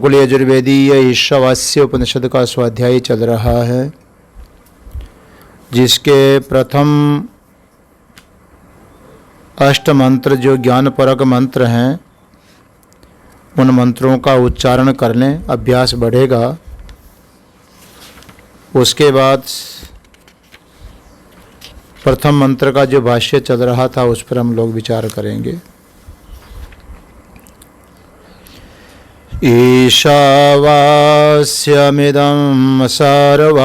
कुल यजुर्वेदीय ईशावास्य उपनिषद का स्वाध्याय चल रहा है, जिसके प्रथम अष्ट मंत्र जो ज्ञानपरक मंत्र हैं, उन मंत्रों का उच्चारण कर लें, अभ्यास बढ़ेगा। उसके बाद प्रथम मंत्र का जो भाष्य चल रहा था उस पर हम लोग विचार करेंगे। ईशावास्यमिदं सर्वं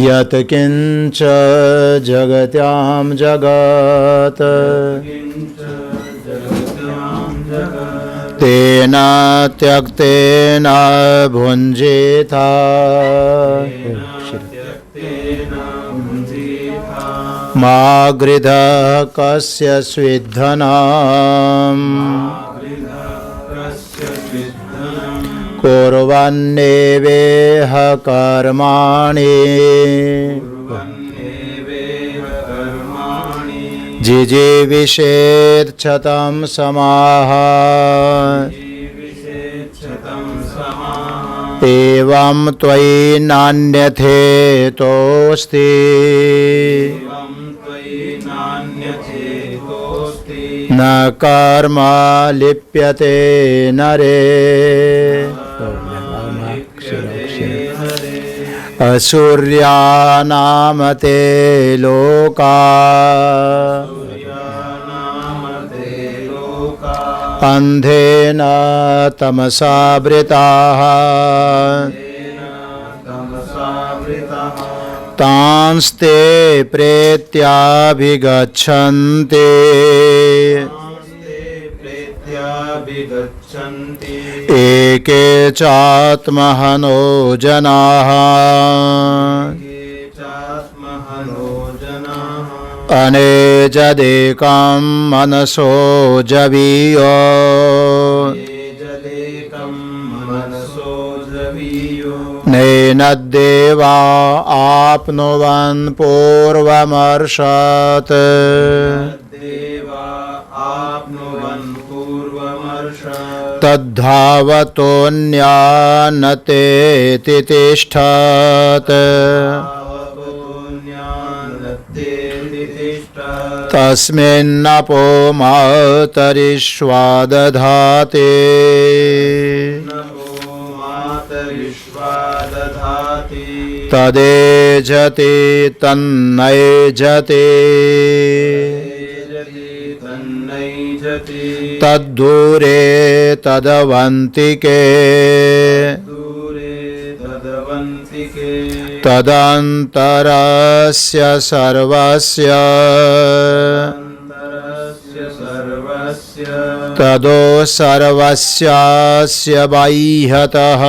यत् किंच जगत्यां जगत् तेन त्यक्तेन भुञ्जीथा मा गृधः कस्य स्विद्धनाम् कुर्वन्नेवेह कर्माणि जिजीविषेच्छतं समाः एवं त्वयि नान्यथेतोऽस्ति न कर्म लिप्यते नरे असूर्यानाम ते लोका अंधेन तमसावृताः तांस्ते प्रेत्याभिगच्छन्ति एके चात्महनो जनाः अनेजदेकं मनसो जवीयो नैनद्देवा आप्नुवन् पूर्वमर्षत् तद्धावतोऽन्यानतेति तिष्ठत् तस्मिन्नपो मातरिष्वा दधाति तदेजति तन्नैजति तद्दूरे तदवन्तिके तदन्तरस्य सर्वस्य तदो सर्वस्यास्य बाह्यतः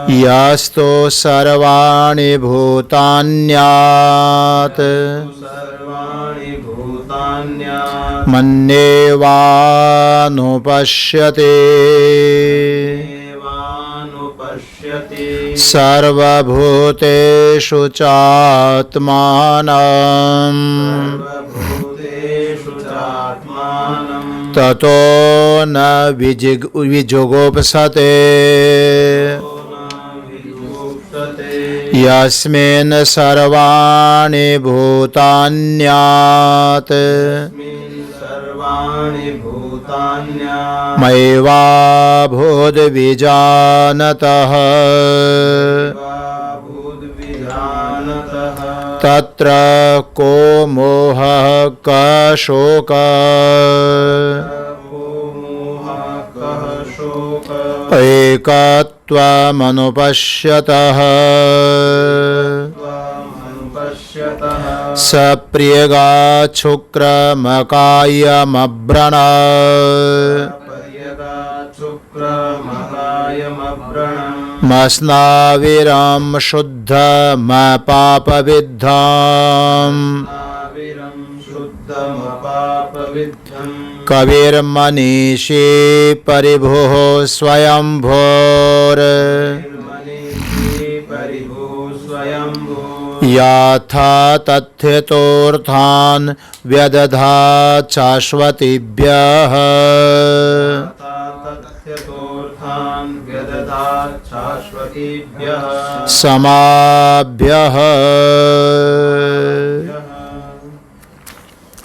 यस्तो सर्वाणि भूतान्यात् मन्येवानुपश्यते सर्वभूतेषु चात्मानं ततो न विजुगुप्सते यस्मिन् सर्वाणि भूतान्यात् मयैवाभूद्विजानतः तत्र को मोहः क शोकः एकत्वमनुपश्यतः सप्रियगाच्छुक्रमकायमव्रण मस्नाविरं शुद्धमपापविद्धम् कविर्मनीषी परिभुः स्वयंभोर याथा तथ्यतोऽर्थान् व्यदधात् शाश्वतीभ्यः समाभ्यः।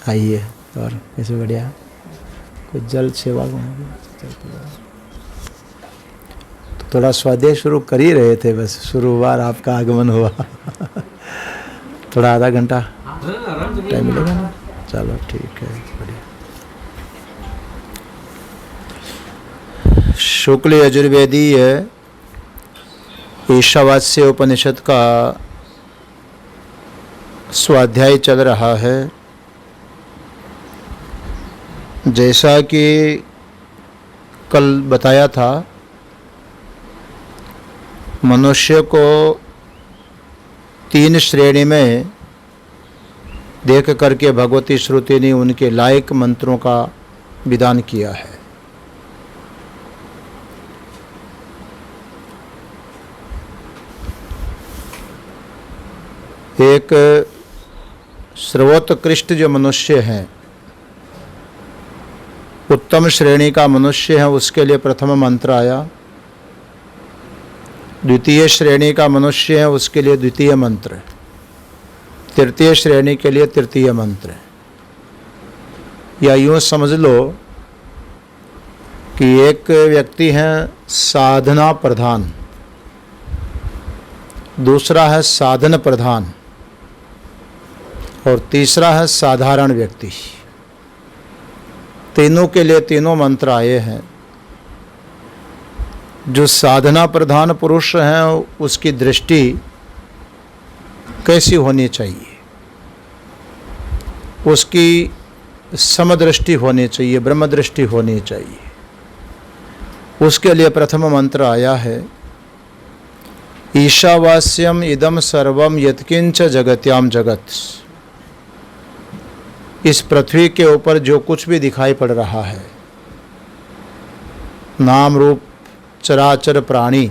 आइए और कैसे बढ़िया कुछ जल सेवा को थोड़ा स्वाध्याय शुरू कर ही रहे थे, बस शुरुआत आपका आगमन हुआ। थोड़ा आधा घंटा टाइम मिलेगा ना? चलो ठीक है, बढ़िया। शुक्ल यजुर्वेदीय ईशावास्य उपनिषद का स्वाध्याय चल रहा है। जैसा कि कल बताया था, मनुष्य को 3 श्रेणी में देख करके भगवती श्रुति ने उनके लायक मंत्रों का विधान किया है। एक सर्वोत्कृष्ट जो मनुष्य है, उत्तम श्रेणी का मनुष्य है, उसके लिए प्रथम मंत्र आया। द्वितीय श्रेणी का मनुष्य है, उसके लिए द्वितीय मंत्र। तृतीय श्रेणी के लिए तृतीय मंत्र। या यूँ समझ लो कि एक व्यक्ति है साधना प्रधान, दूसरा है साधन प्रधान और तीसरा है साधारण व्यक्ति। तीनों के लिए तीनों मंत्र आए हैं। जो साधना प्रधान पुरुष हैं उसकी दृष्टि कैसी होनी चाहिए? उसकी समदृष्टि होनी चाहिए, ब्रह्म दृष्टि होनी चाहिए। उसके लिए प्रथम मंत्र आया है, ईशावास्यम इदम सर्वम यत्किंच जगत्याम जगत। इस पृथ्वी के ऊपर जो कुछ भी दिखाई पड़ रहा है, नाम रूप चराचर प्राणी,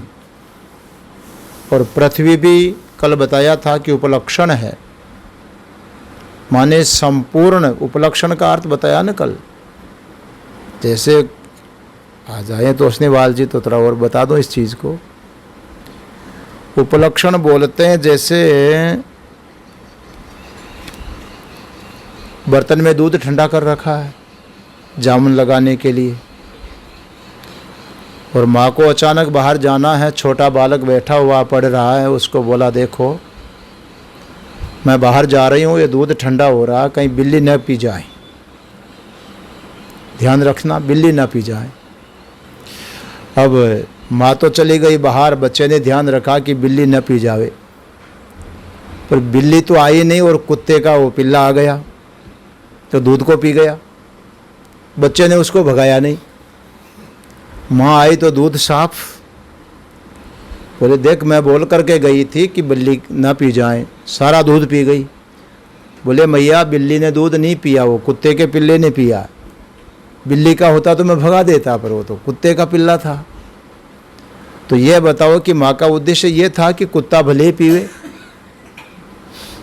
और पृथ्वी भी कल बताया था कि उपलक्षण है, माने संपूर्ण। उपलक्षण का अर्थ बताया ना कल। जैसे आ जाए तो उसनेवाल जी तो थोड़ा और बता दो इस चीज़ को। उपलक्षण बोलते हैं जैसे बर्तन में दूध ठंडा कर रखा है जामुन लगाने के लिए, और माँ को अचानक बाहर जाना है, छोटा बालक बैठा हुआ पढ़ रहा है, उसको बोला देखो मैं बाहर जा रही हूँ, ये दूध ठंडा हो रहा, कहीं बिल्ली न पी जाए, ध्यान रखना बिल्ली न पी जाए। अब माँ तो चली गई बाहर, बच्चे ने ध्यान रखा कि बिल्ली न पी जावे, पर बिल्ली तो आई नहीं और कुत्ते का वो पिल्ला आ गया तो दूध को पी गया। बच्चे ने उसको भगाया नहीं, माँ आई तो दूध साफ। बोले देख मैं बोल करके गई थी कि बिल्ली ना पी जाए, सारा दूध पी गई। बोले मैया बिल्ली ने दूध नहीं पिया, वो कुत्ते के पिल्ले ने पिया। बिल्ली का होता तो मैं भगा देता, पर वो तो कुत्ते का पिल्ला था। तो ये बताओ कि माँ का उद्देश्य ये था कि कुत्ता भले ही पीवे?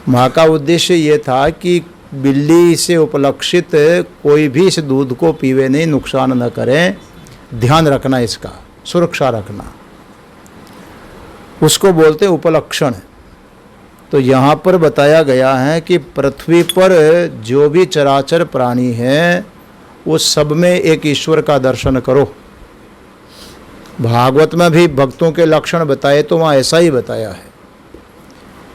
माँ का उद्देश्य ये था कि बिल्ली से उपलक्षित कोई भी इस दूध को पीवे नहीं, नुकसान न करें, ध्यान रखना, इसका सुरक्षा रखना, उसको बोलते उपलक्षण। तो यहाँ पर बताया गया है कि पृथ्वी पर जो भी चराचर प्राणी है उस सब में एक ईश्वर का दर्शन करो। भागवत में भी भक्तों के लक्षण बताए तो वहाँ ऐसा ही बताया है।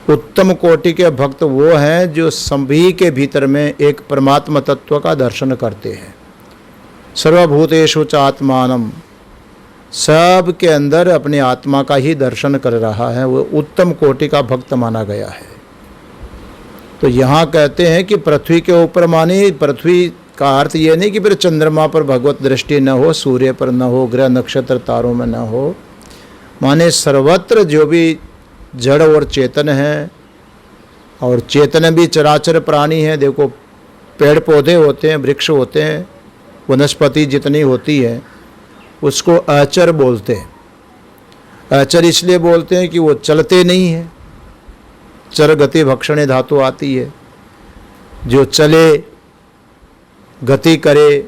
उत्तम कोटि के भक्त वो हैं जो सभी के भीतर में एक परमात्मा तत्व का दर्शन करते हैं। सर्वभूतेषु च आत्मानम, सब के अंदर अपने आत्मा का ही दर्शन कर रहा है, वो उत्तम कोटि का भक्त माना गया है। तो यहाँ कहते हैं कि पृथ्वी के ऊपर, माने पृथ्वी का अर्थ ये नहीं कि फिर चंद्रमा पर भगवत दृष्टि न हो, सूर्य पर न हो, ग्रह नक्षत्र तारों में न हो, माने सर्वत्र जो भी जड़ और चेतन है, और चेतन भी चराचर प्राणी है। देखो पेड़ पौधे होते हैं, वृक्ष होते हैं, वनस्पति जितनी होती है उसको अचर बोलते हैं। अचर इसलिए बोलते हैं कि वो चलते नहीं हैं, चर गति भक्षणे धातु आती है। जो चले, गति करे,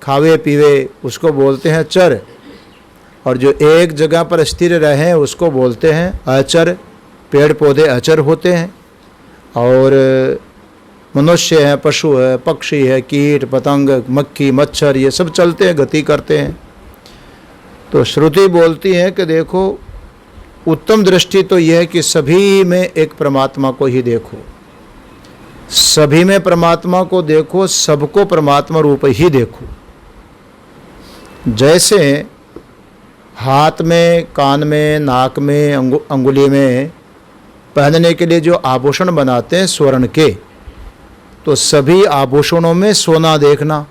खावे पीवे, उसको बोलते हैं चर। और जो एक जगह पर स्थिर रहे उसको बोलते हैं अचर। पेड़ पौधे अचर होते हैं। और मनुष्य है, पशु है, पक्षी है, कीट पतंग, मक्खी मच्छर, ये सब चलते हैं, गति करते हैं। तो श्रुति बोलती है कि देखो, उत्तम दृष्टि तो यह है कि सभी में एक परमात्मा को ही देखो, सभी में परमात्मा को देखो, सबको परमात्मा रूप ही देखो। जैसे हाथ में, कान में, नाक में, अंगुली में पहनने के लिए जो आभूषण बनाते हैं स्वर्ण के, तो सभी आभूषणों में सोना देखना।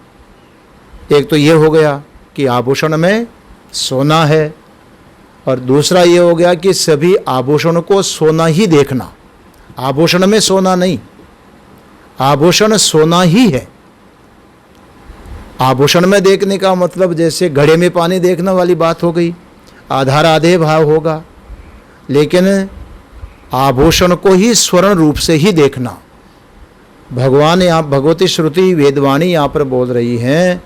एक तो ये हो गया कि आभूषण में सोना है, और दूसरा ये हो गया कि सभी आभूषण को सोना ही देखना। आभूषण में सोना नहीं, आभूषण सोना ही है। आभूषण में देखने का मतलब जैसे घड़े में पानी देखने वाली बात हो गई, आधार आधे भाव होगा। लेकिन आभूषण को ही स्वर्ण रूप से ही देखना। भगवान यहाँ, भगवती श्रुति वेदवाणी यहाँ पर बोल रही है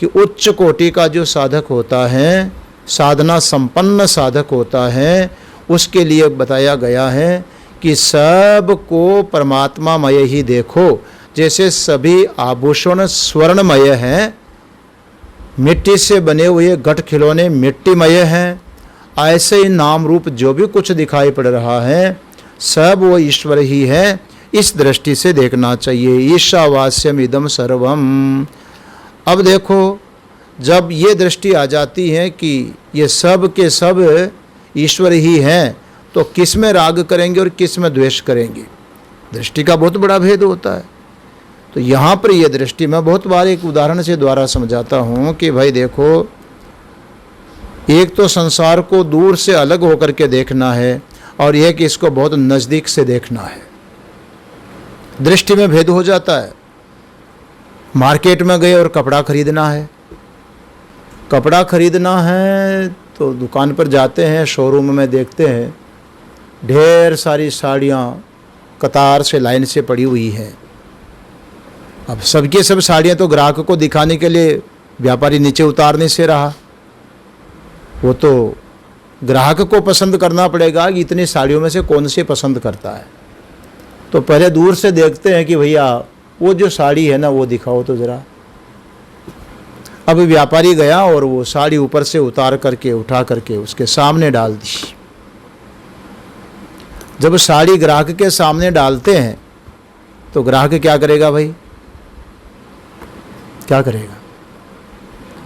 कि उच्च कोटि का जो साधक होता है, साधना संपन्न साधक होता है, उसके लिए बताया गया है कि सबको परमात्मामय ही देखो। जैसे सभी आभूषण स्वर्णमय हैं, मिट्टी से बने हुए घट खिलौने मिट्टीमय हैं, ऐसे ही नाम रूप जो भी कुछ दिखाई पड़ रहा है सब वो ईश्वर ही है। इस दृष्टि से देखना चाहिए। ईशावास्यम इदम सर्वम। अब देखो, जब ये दृष्टि आ जाती है कि ये सब के सब ईश्वर ही हैं, तो किस में राग करेंगे और किस में द्वेष करेंगे? दृष्टि का बहुत बड़ा भेद होता है। तो यहाँ पर ये दृष्टि मैं बहुत बार एक उदाहरण से द्वारा समझाता हूँ कि भाई देखो, एक तो संसार को दूर से अलग होकर के देखना है, और यह कि इसको बहुत नज़दीक से देखना है। दृष्टि में भेद हो जाता है। मार्केट में गए और कपड़ा खरीदना है, कपड़ा खरीदना है तो दुकान पर जाते हैं, शोरूम में देखते हैं ढेर सारी साड़ियाँ कतार से लाइन से पड़ी हुई हैं। अब सबके सब साड़ियाँ तो ग्राहक को दिखाने के लिए व्यापारी नीचे उतारने से रहा, वो तो ग्राहक को पसंद करना पड़ेगा कि इतनी साड़ियों में से कौन सी पसंद करता है। तो पहले दूर से देखते हैं कि भैया वो जो साड़ी है ना वो दिखाओ तो ज़रा। अब व्यापारी गया और वो साड़ी ऊपर से उतार करके उठा करके उसके सामने डाल दी। जब साड़ी ग्राहक के सामने डालते हैं तो ग्राहक क्या करेगा भाई? क्या करेगा?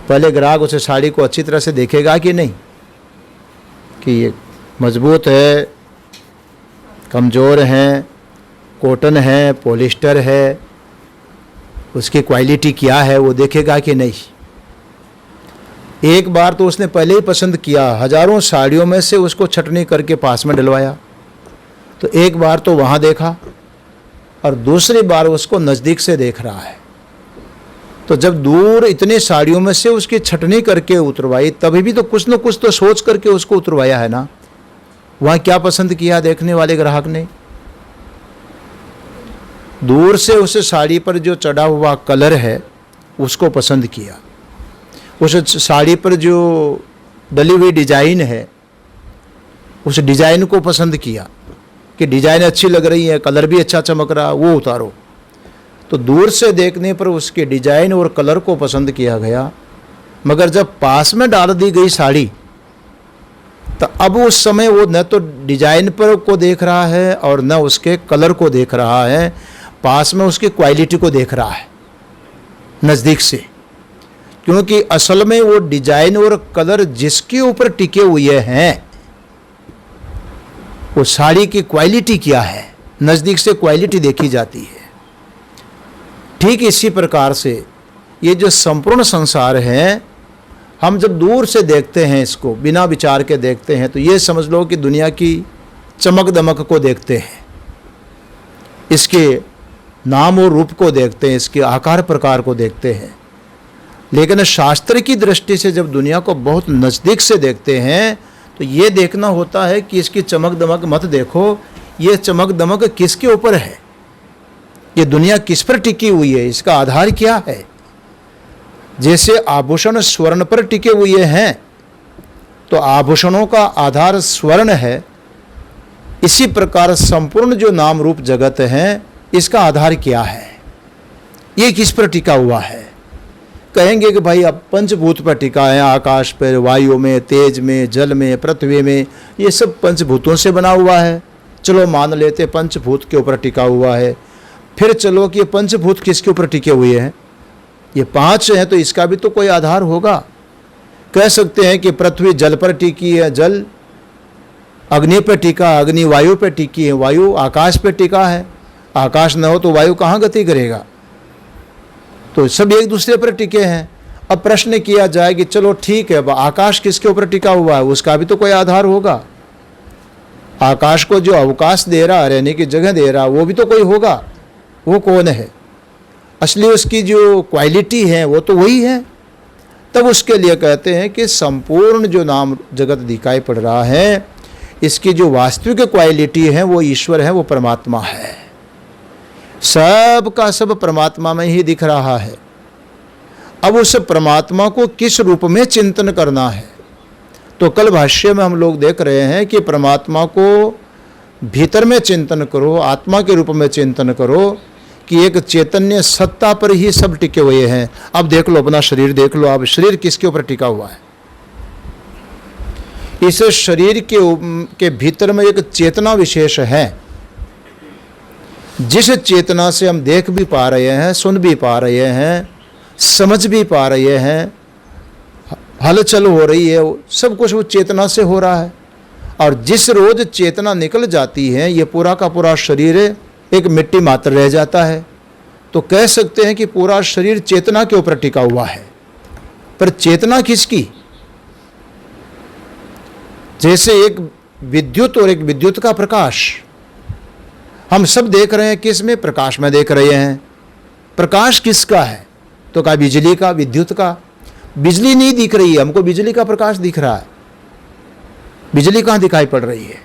पहले ग्राहक उसे साड़ी को अच्छी तरह से देखेगा कि नहीं, कि ये मजबूत है, कमज़ोर है, कॉटन है, पॉलिस्टर है, उसकी क्वालिटी क्या है वो देखेगा कि नहीं। एक बार तो उसने पहले ही पसंद किया, हजारों साड़ियों में से उसको छटनी करके पास में डलवाया, तो एक बार तो वहाँ देखा और दूसरी बार उसको नज़दीक से देख रहा है। तो जब दूर इतनी साड़ियों में से उसकी छटनी करके उतरवाई, तभी भी तो कुछ न कुछ तो सोच करके उसको उतरवाया है ना। वहाँ क्या पसंद किया देखने वाले ग्राहक ने? दूर से उस साड़ी पर जो चढ़ा हुआ कलर है उसको पसंद किया, उस साड़ी पर जो डली हुई डिजाइन है उस डिजाइन को पसंद किया कि डिजाइन अच्छी लग रही है, कलर भी अच्छा चमक रहा, वो उतारो। तो दूर से देखने पर उसके डिजाइन और कलर को पसंद किया गया, मगर जब पास में डाल दी गई साड़ी तो अब उस समय वो न तो डिजाइन पर को देख रहा है और न उसके कलर को देख रहा है, पास में उसकी क्वालिटी को देख रहा है नज़दीक से। क्योंकि असल में वो डिजाइन और कलर जिसके ऊपर टिके हुए हैं वो साड़ी की क्वालिटी क्या है, नज़दीक से क्वालिटी देखी जाती है। ठीक इसी प्रकार से ये जो संपूर्ण संसार है, हम जब दूर से देखते हैं, इसको बिना विचार के देखते हैं, तो ये समझ लो कि दुनिया की चमक दमक को देखते हैं, इसके नाम और रूप को देखते हैं, इसके आकार प्रकार को देखते हैं। लेकिन शास्त्र की दृष्टि से जब दुनिया को बहुत नज़दीक से देखते हैं तो ये देखना होता है कि इसकी चमक दमक मत देखो, ये चमक दमक किसके ऊपर है, ये दुनिया किस पर टिकी हुई है, इसका आधार क्या है। जैसे आभूषण स्वर्ण पर टिके हुए हैं तो आभूषणों का आधार स्वर्ण है, इसी प्रकार संपूर्ण जो नाम रूप जगत है इसका आधार क्या है, ये किस पर टिका हुआ है। कहेंगे कि भाई अब पंचभूत पर टिका है, आकाश पर, वायु में, तेज में, जल में, पृथ्वी में, ये सब पंचभूतों से बना हुआ है। चलो मान लेते पंचभूत के ऊपर टिका हुआ है। फिर चलो कि ये पंचभूत किसके ऊपर टिके हुए हैं, ये 5 हैं तो इसका भी तो कोई आधार होगा। कह सकते हैं कि पृथ्वी जल पर टिकी है, जल अग्नि पर टिका, अग्नि वायु पर टिकी है, वायु आकाश पर टिका है, आकाश न हो तो वायु कहाँ गति करेगा। तो सब एक दूसरे पर टिके हैं। अब प्रश्न किया जाए कि चलो ठीक है, अब आकाश किसके ऊपर टिका हुआ है, उसका भी तो कोई आधार होगा। आकाश को जो अवकाश दे रहा, रहने की जगह दे रहा, वो भी तो कोई होगा। वो कौन है, असली उसकी जो क्वालिटी है वो तो वही है। तब उसके लिए कहते हैं कि संपूर्ण जो नाम जगत दिखाई पड़ रहा है, इसकी जो वास्तविक क्वालिटी है वो ईश्वर है, वो परमात्मा है। सब का सब परमात्मा में ही दिख रहा है। अब उस परमात्मा को किस रूप में चिंतन करना है, तो कल भाष्य में हम लोग देख रहे हैं कि परमात्मा को भीतर में चिंतन करो, आत्मा के रूप में चिंतन करो कि एक चैतन्य सत्ता पर ही सब टिके हुए हैं। अब देख लो अपना शरीर, देख लो अब शरीर किसके ऊपर टिका हुआ है। इस शरीर के भीतर में एक चेतना विशेष है, जिस चेतना से हम देख भी पा रहे हैं, सुन भी पा रहे हैं, समझ भी पा रहे हैं, हलचल हो रही है, सब कुछ वो चेतना से हो रहा है। और जिस रोज चेतना निकल जाती है, ये पूरा का पूरा शरीर एक मिट्टी मात्र रह जाता है। तो कह सकते हैं कि पूरा शरीर चेतना के ऊपर टिका हुआ है। पर चेतना किसकी, जैसे एक विद्युत और एक विद्युत का प्रकाश, हम सब देख रहे हैं किस में, प्रकाश में देख रहे हैं। प्रकाश किसका है, तो कहा बिजली का, विद्युत का। बिजली नहीं दिख रही है हमको, बिजली का प्रकाश दिख रहा है, बिजली कहाँ दिखाई पड़ रही है।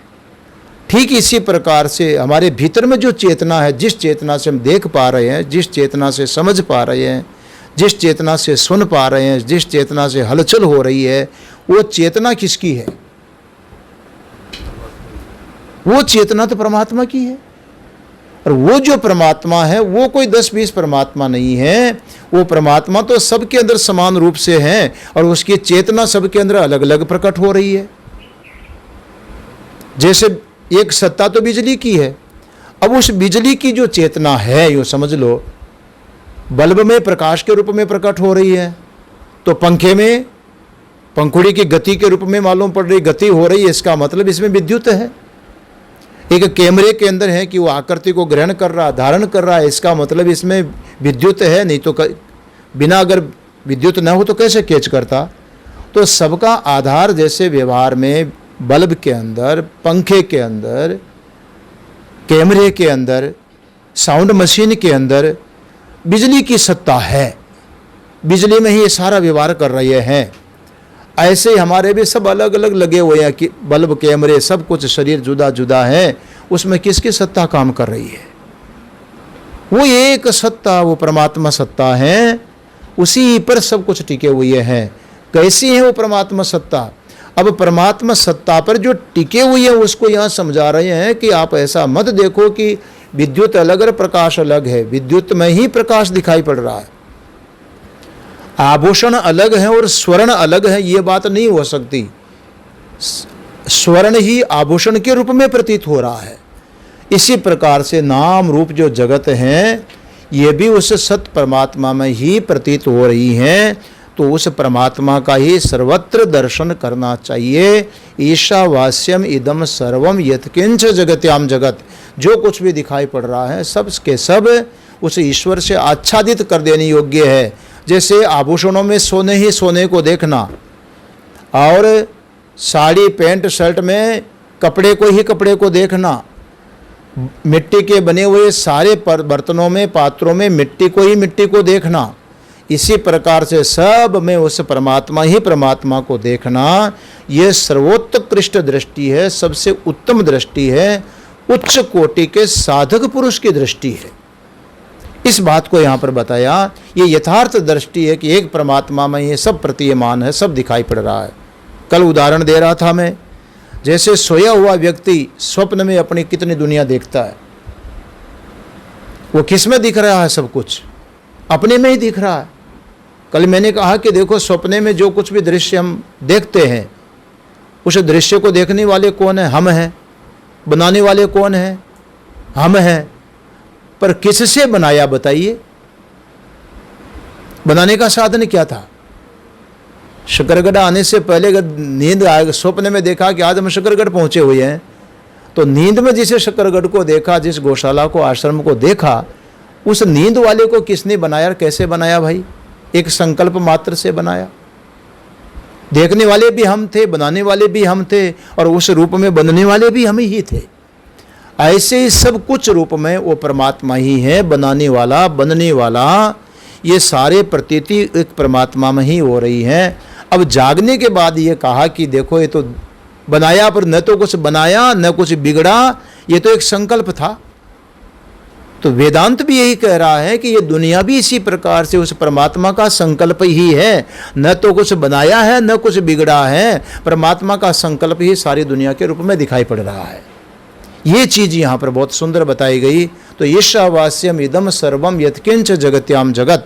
ठीक इसी प्रकार से हमारे भीतर में जो चेतना है, जिस चेतना से हम देख पा रहे हैं, जिस चेतना से समझ पा रहे हैं, जिस चेतना से सुन पा रहे हैं, जिस चेतना से हलचल हो रही है, वो चेतना किसकी है, वो चेतना तो परमात्मा की है। और वो जो परमात्मा है वो कोई 10-20 परमात्मा नहीं है, वो परमात्मा तो सबके अंदर समान रूप से है और उसकी चेतना सबके अंदर अलग अलग प्रकट हो रही है। जैसे एक सत्ता तो बिजली की है, अब उस बिजली की जो चेतना है, यूँ समझ लो बल्ब में प्रकाश के रूप में प्रकट हो रही है, तो पंखे में पंखुड़ी की गति के रूप में मालूम पड़ रही, गति हो रही है, इसका मतलब इसमें विद्युत है। एक कैमरे के अंदर है कि वो आकृति को ग्रहण कर रहा, धारण कर रहा है, इसका मतलब इसमें विद्युत है। नहीं तो बिना अगर विद्युत न हो तो कैसे कैच करता। तो सबका आधार जैसे व्यवहार में बल्ब के अंदर, पंखे के अंदर, कैमरे के अंदर, साउंड मशीन के अंदर बिजली की सत्ता है, बिजली में ही ये सारा व्यवहार कर रहे हैं। ऐसे ही हमारे भी सब अलग अलग लगे हुए हैं कि बल्ब, कैमरे, सब कुछ शरीर जुदा जुदा है, उसमें किसकी सत्ता काम कर रही है, वो एक सत्ता, वो परमात्मा सत्ता है, उसी पर सब कुछ टिके हुए हैं। कैसी है वो परमात्मा सत्ता। अब परमात्मा सत्ता पर जो टिके हुए हैं उसको यहाँ समझा रहे हैं कि आप ऐसा मत देखो कि विद्युत अलग और प्रकाश अलग है। विद्युत में ही प्रकाश दिखाई पड़ रहा है, आभूषण अलग है और स्वर्ण अलग है, ये बात नहीं हो सकती। स्वर्ण ही आभूषण के रूप में प्रतीत हो रहा है। इसी प्रकार से नाम रूप जो जगत हैं ये भी उस सत परमात्मा में ही प्रतीत हो रही हैं। तो उस परमात्मा का ही सर्वत्र दर्शन करना चाहिए। ईशावास्यम इदम सर्वम यत्किंच जगत्याम जगत, जो कुछ भी दिखाई पड़ रहा है सब के सब उस ईश्वर से आच्छादित कर देने योग्य है। जैसे आभूषणों में सोने ही सोने को देखना और साड़ी पैंट शर्ट में कपड़े को ही कपड़े को देखना, मिट्टी के बने हुए सारे बर्तनों में, पात्रों में मिट्टी को ही मिट्टी को देखना, इसी प्रकार से सब में उस परमात्मा ही परमात्मा को देखना, ये सर्वोत्कृष्ट दृष्टि है, सबसे उत्तम दृष्टि है। उच्च कोटि के साधक पुरुष की दृष्टि है। इस बात को यहाँ पर बताया। ये यथार्थ दृष्टि है कि एक परमात्मा में ये सब प्रतीयमान है, सब दिखाई पड़ रहा है। कल उदाहरण दे रहा था मैं, जैसे सोया हुआ व्यक्ति स्वप्न में अपनी कितनी दुनिया देखता है, वो किस में दिख रहा है? सब कुछ अपने में ही दिख रहा है। कल मैंने कहा कि देखो, सपने में जो कुछ भी दृश्य हम देखते हैं, उस दृश्य को देखने वाले कौन है? हम हैं। बनाने वाले कौन है? हम हैं। पर किससे बनाया बताइए? बनाने का साधन क्या था? शकरगढ़ आने से पहले नींद आएगा, स्वप्न में देखा कि आज हम शकरगढ़ पहुंचे हुए हैं, तो नींद में जिसे शकरगढ़ को देखा, जिस गौशाला को, आश्रम को देखा, उस नींद वाले को किसने बनाया? कैसे बनाया भाई? एक संकल्प मात्र से बनाया। देखने वाले भी हम थे, बनाने वाले भी हम थे, और उस रूप में बनने वाले भी हम ही थे। ऐसे ही सब कुछ रूप में वो परमात्मा ही है। बनाने वाला, बनने वाला, ये सारे प्रतीति एक परमात्मा में ही हो रही है। अब जागने के बाद ये कहा कि देखो, ये तो बनाया, पर न तो कुछ बनाया न कुछ बिगड़ा, ये तो एक संकल्प था। तो वेदांत भी यही कह रहा है कि ये दुनिया भी इसी प्रकार से उस परमात्मा का संकल्प ही है। न तो कुछ बनाया है न कुछ बिगड़ा है, परमात्मा का संकल्प ही सारी दुनिया के रूप में दिखाई पड़ रहा है। ये चीज यहाँ पर बहुत सुंदर बताई गई। तो ईशावास्यम इदम सर्वम यत्किंच जगत्याम जगत,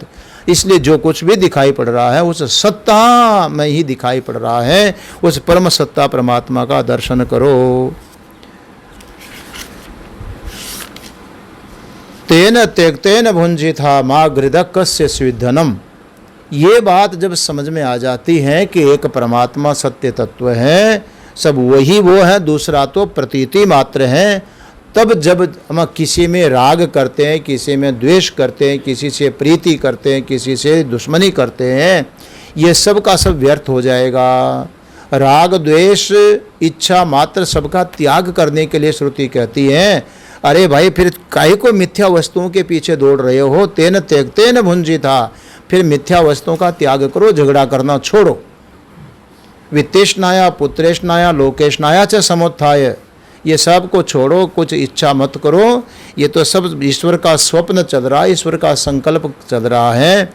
इसलिए जो कुछ भी दिखाई पड़ रहा है उस सत्ता में ही दिखाई पड़ रहा है। उस परम सत्ता परमात्मा का दर्शन करो। तेन त्यक्तेन भुंजिथा मा गृधक कस्य स्विधनम। ये बात जब समझ में आ जाती है कि एक परमात्मा सत्य तत्व है, सब वही वो है, दूसरा तो प्रतीति मात्र है, तब जब हम किसी में राग करते हैं, किसी में द्वेष करते हैं, किसी से प्रीति करते हैं, किसी से दुश्मनी करते हैं, ये सब का सब व्यर्थ हो जाएगा। राग द्वेष इच्छा मात्र सबका त्याग करने के लिए श्रुति कहती है, अरे भाई फिर काहे को मिथ्या वस्तुओं के पीछे दौड़ रहे हो? तेन त्यक्तेन भुंजिथा, फिर मिथ्या वस्तुओं का त्याग करो, झगड़ा करना छोड़ो। वित्तेष्णाया पुत्रेष्णाया लोकेष्णाया च समुत्थाय, ये सब को छोड़ो, कुछ इच्छा मत करो। ये तो सब ईश्वर का स्वप्न चल रहा है, ईश्वर का संकल्प चल रहा है।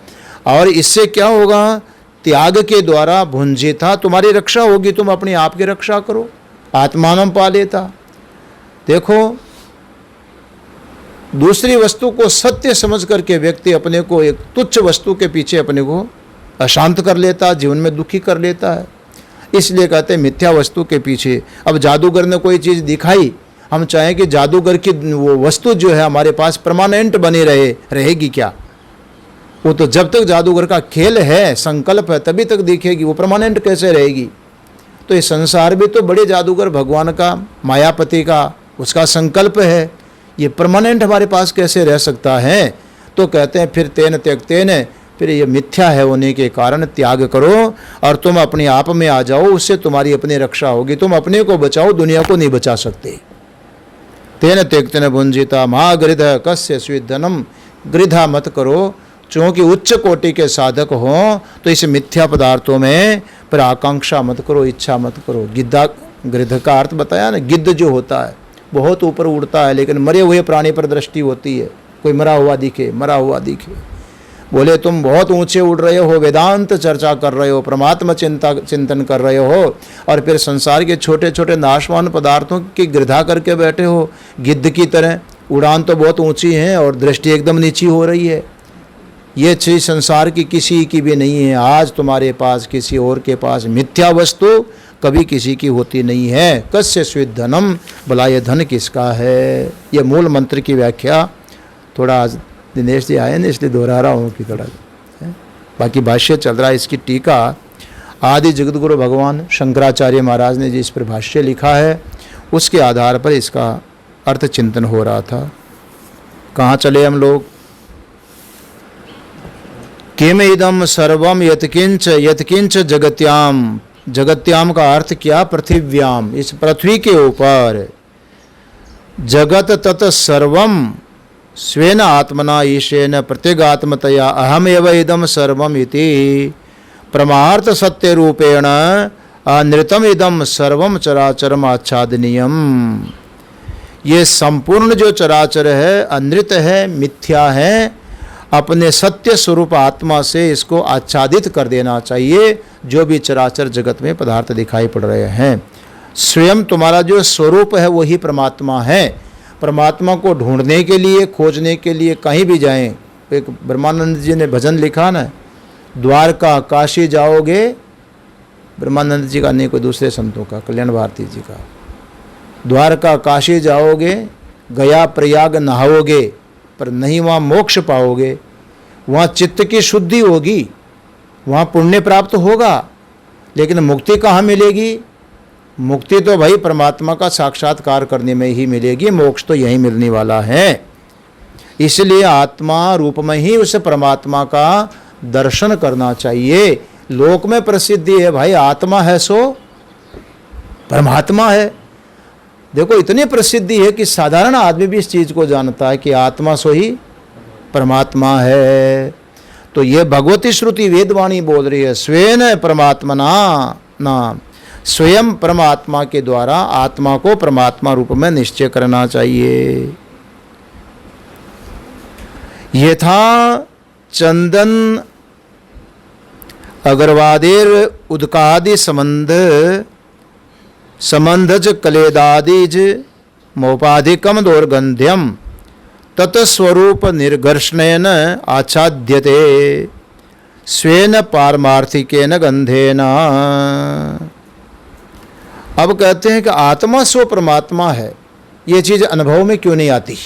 और इससे क्या होगा? त्याग के द्वारा भुंजिथा, तुम्हारी रक्षा होगी, तुम अपने आप की रक्षा करो। आत्मानं पालेता। देखो, दूसरी वस्तु को सत्य समझ करके व्यक्ति अपने को एक तुच्छ वस्तु के पीछे अपने को अशांत कर लेता, जीवन में दुखी कर लेता है। इसलिए कहते हैं मिथ्या वस्तु के पीछे। अब जादूगर ने कोई चीज़ दिखाई, हम चाहें कि जादूगर की वो वस्तु जो है हमारे पास परमानेंट बनी रहेगी क्या? वो तो जब तक जादूगर का खेल है, संकल्प है, तभी तक दिखेगी, वो परमानेंट कैसे रहेगी? तो ये संसार भी तो बड़े जादूगर भगवान का, मायापति का, उसका संकल्प है, ये परमानेंट हमारे पास कैसे रह सकता है? तो कहते हैं फिर तेन त्यक्तेन, फिर ये मिथ्या है होने के कारण त्याग करो और तुम अपने आप में आ जाओ, उससे तुम्हारी अपनी रक्षा होगी। तुम अपने को बचाओ, दुनिया को नहीं बचा सकते। तेन त्यक्तेन भुंजिता मा गृध कस्य स्विधनम, गृधा मत करो, चूँकि उच्च कोटि के साधक हो तो इस मिथ्या पदार्थों में पर आकांक्षा मत करो, इच्छा मत करो। गिद्धा, गृध का अर्थ बताया ना, गिद्ध जो होता है बहुत ऊपर उड़ता है, लेकिन मरे हुए प्राणी पर दृष्टि होती है। कोई मरा हुआ दिखे, मरा हुआ दिखे। बोले तुम बहुत ऊंचे उड़ रहे हो, वेदांत चर्चा कर रहे हो, परमात्मा चिंतन कर रहे हो, और फिर संसार के छोटे छोटे नाशवान पदार्थों की गृधा करके बैठे हो गिद्ध की तरह। उड़ान तो बहुत ऊंची है और दृष्टि एकदम नीची हो रही है। ये चीज़ संसार की किसी की भी नहीं है। आज तुम्हारे पास, किसी और के पास मिथ्या वस्तु कभी किसी की होती नहीं है। कस्य स्विद धनम, भला ये धन किसका है? ये मूल मंत्र की व्याख्या थोड़ा दिनेश जी आए ना, इसलिए दोहरा रहा हूँ कि थोड़ा बाकी भाष्य चल रहा है। इसकी टीका आदि जगतगुरु भगवान शंकराचार्य महाराज ने जिस पर भाष्य लिखा है, उसके आधार पर इसका अर्थ चिंतन हो रहा था। कहाँ चले हम लोग? किम इदम सर्वम यत्किंच यत्किंच जगत्याम, जगत्याम का अर्थ क्या? पृथिव्याम, इस पृथ्वी के ऊपर। जगत तत सर्वम स्वेन आत्मना ईशेन प्रत्यगात्मतया अहमेव इदम सर्वम इति परमार्थ सत्य रूपेण अनृतम इदम सर्वम चराचरम आच्छादनीयम। ये संपूर्ण जो चराचर है अनृत है, मिथ्या है, अपने सत्य स्वरूप आत्मा से इसको आच्छादित कर देना चाहिए। जो भी चराचर जगत में पदार्थ दिखाई पड़ रहे हैं, स्वयं तुम्हारा जो स्वरूप है वही परमात्मा है। परमात्मा को ढूंढने के लिए, खोजने के लिए कहीं भी जाएं, एक ब्रह्मानंद जी ने भजन लिखा ना, द्वारका काशी जाओगे, ब्रह्मानंद जी का नहीं, कोई दूसरे संतों का, कल्याण भारती जी का, द्वारका काशी जाओगे, गया प्रयाग नहाओगे, पर नहीं वहाँ मोक्ष पाओगे। वहाँ चित्त की शुद्धि होगी, वहाँ पुण्य प्राप्त होगा, लेकिन मुक्ति कहाँ मिलेगी? मुक्ति तो भाई परमात्मा का साक्षात्कार करने में ही मिलेगी, मोक्ष तो यहीं मिलने वाला है। इसलिए आत्मा रूप में ही उस परमात्मा का दर्शन करना चाहिए। लोक में प्रसिद्धि है भाई, आत्मा है सो परमात्मा है। देखो इतनी प्रसिद्धि है कि साधारण आदमी भी इस चीज को जानता है कि आत्मा सो ही परमात्मा है। तो ये भगवती श्रुति वेदवाणी बोल रही है, स्वयं परमात्मना नाम, स्वयं परमात्मा के द्वारा आत्मा को परमात्मा रूप में निश्चय करना चाहिए। यथा चंदन अगरवादेर उदकादि संबंधज कलेदादिज मोपाधिकम दोर्गंध्यम तत्स्वरूप निर्घर्षणेन आच्छाद्यते स्वेन पारमार्थिकेन गंधेन। अब कहते हैं कि आत्मा स्व परमात्मा है, ये चीज़ अनुभव में क्यों नहीं आती?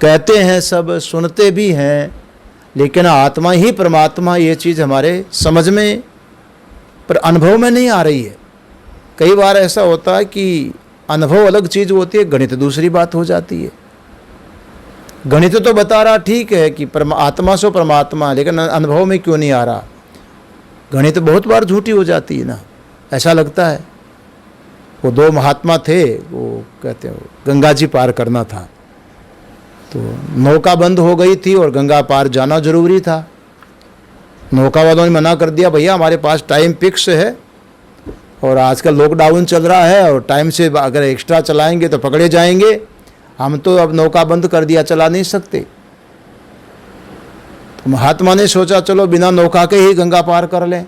कहते हैं सब, सुनते भी हैं, लेकिन आत्मा ही परमात्मा ये चीज़ हमारे समझ में पर अनुभव में नहीं आ रही है। कई बार ऐसा होता है कि अनुभव अलग चीज़ होती है, गणित दूसरी बात हो जाती है। गणित तो बता रहा ठीक है कि आत्मा सो परमात्मा, लेकिन अनुभव में क्यों नहीं आ रहा? गणित बहुत बार झूठी हो जाती है ना, ऐसा लगता है। वो दो महात्मा थे, वो कहते हैं गंगा जी पार करना था, तो नौका बंद हो गई थी और गंगा पार जाना जरूरी था। नौका वालों ने मना कर दिया, भैया हमारे पास टाइम फिक्स है और आजकल लॉकडाउन चल रहा है और टाइम से अगर एक्स्ट्रा चलाएंगे तो पकड़े जाएंगे, हम तो अब नौका बंद कर दिया, चला नहीं सकते। तो महात्मा ने सोचा चलो बिना नौका के ही गंगा पार कर लें।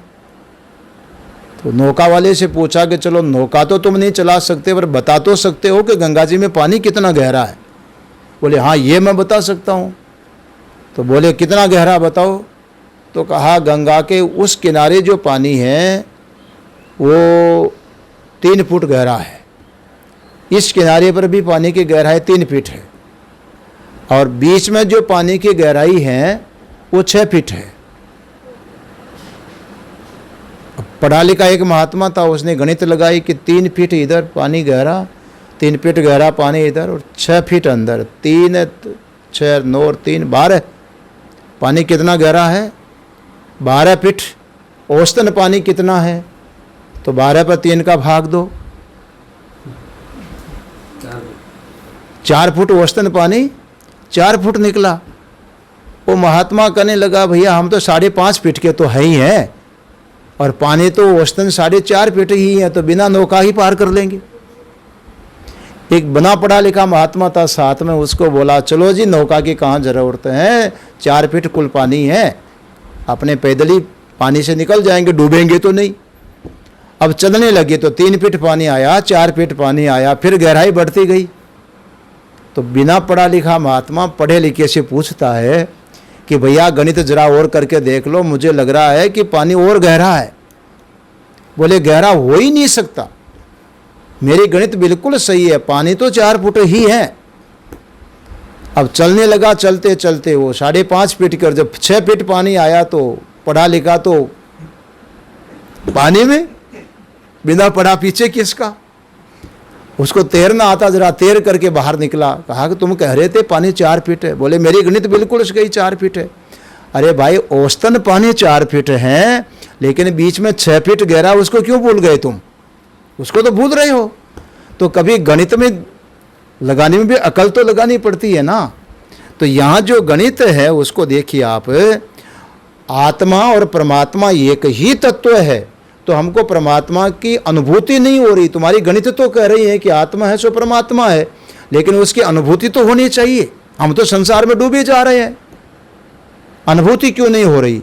तो नौका वाले से पूछा कि चलो नौका तो तुम नहीं चला सकते, पर बता तो सकते हो कि गंगा जी में पानी कितना गहरा है? बोले हाँ ये मैं बता सकता हूँ। तो बोले कितना गहरा बताओ? तो कहा गंगा के उस किनारे जो पानी है वो 3 फुट गहरा है, इस किनारे पर भी पानी की गहराई 3 फीट है, और बीच में जो पानी की गहराई है वो 6 फीट है। पढ़ा लिखा एक महात्मा था, उसने गणित लगाई कि 3 फीट इधर पानी गहरा, 3 फीट गहरा पानी इधर और 6 फीट अंदर, 3 6 9 3 12। पानी कितना गहरा है? 12 फीट। औसतन पानी कितना है? तो 12 पर 3 का भाग दो, 4 फुट औसतन पानी 4 फुट निकला। वो महात्मा कहने लगा भैया हम तो 5.5 फीट के तो है ही हैं, और पानी तो औसतन 4.5 फीट ही है, तो बिना नौका ही पार कर लेंगे। एक बना पढ़ा लिखा महात्मा था साथ में, उसको बोला चलो जी नौका की कहाँ जरूरत है, 4 फीट कुल पानी है, अपने पैदल ही पानी से निकल जाएंगे, डूबेंगे तो नहीं। अब चलने लगे तो 3 फीट पानी आया, 4 फीट पानी आया, फिर गहराई बढ़ती गई। तो बिना पढ़ा लिखा महात्मा पढ़े लिखे से पूछता है कि भैया गणित जरा और करके देख लो, मुझे लग रहा है कि पानी और गहरा है। बोले गहरा हो ही नहीं सकता, मेरी गणित बिल्कुल सही है, पानी तो 4 फुट ही है। अब चलने लगा, चलते चलते वो 5.5 फीट कर, जब 6 फीट पानी आया तो पढ़ा लिखा तो पानी में, बिना पढ़ा पीछे किसका। उसको तैरना आता, जरा तैर करके बाहर निकला। कहा कि तुम कह रहे थे पानी 4 फीट है। बोले मेरी गणित बिल्कुल सही 4 फीट है। अरे भाई औसतन पानी 4 फीट है, लेकिन बीच में 6 फीट गहरा, उसको क्यों भूल गए तुम? उसको तो भूल रहे हो। तो कभी गणित में लगाने में भी अकल तो लगानी पड़ती है ना। तो यहाँ जो गणित है उसको देखिए आप, आत्मा और परमात्मा एक ही तत्व है, तो हमको परमात्मा की अनुभूति नहीं हो रही। तुम्हारी गणित तो कह रही है कि आत्मा है सो परमात्मा है, लेकिन उसकी अनुभूति तो होनी चाहिए। हम तो संसार में डूबे जा रहे हैं, अनुभूति क्यों नहीं हो रही?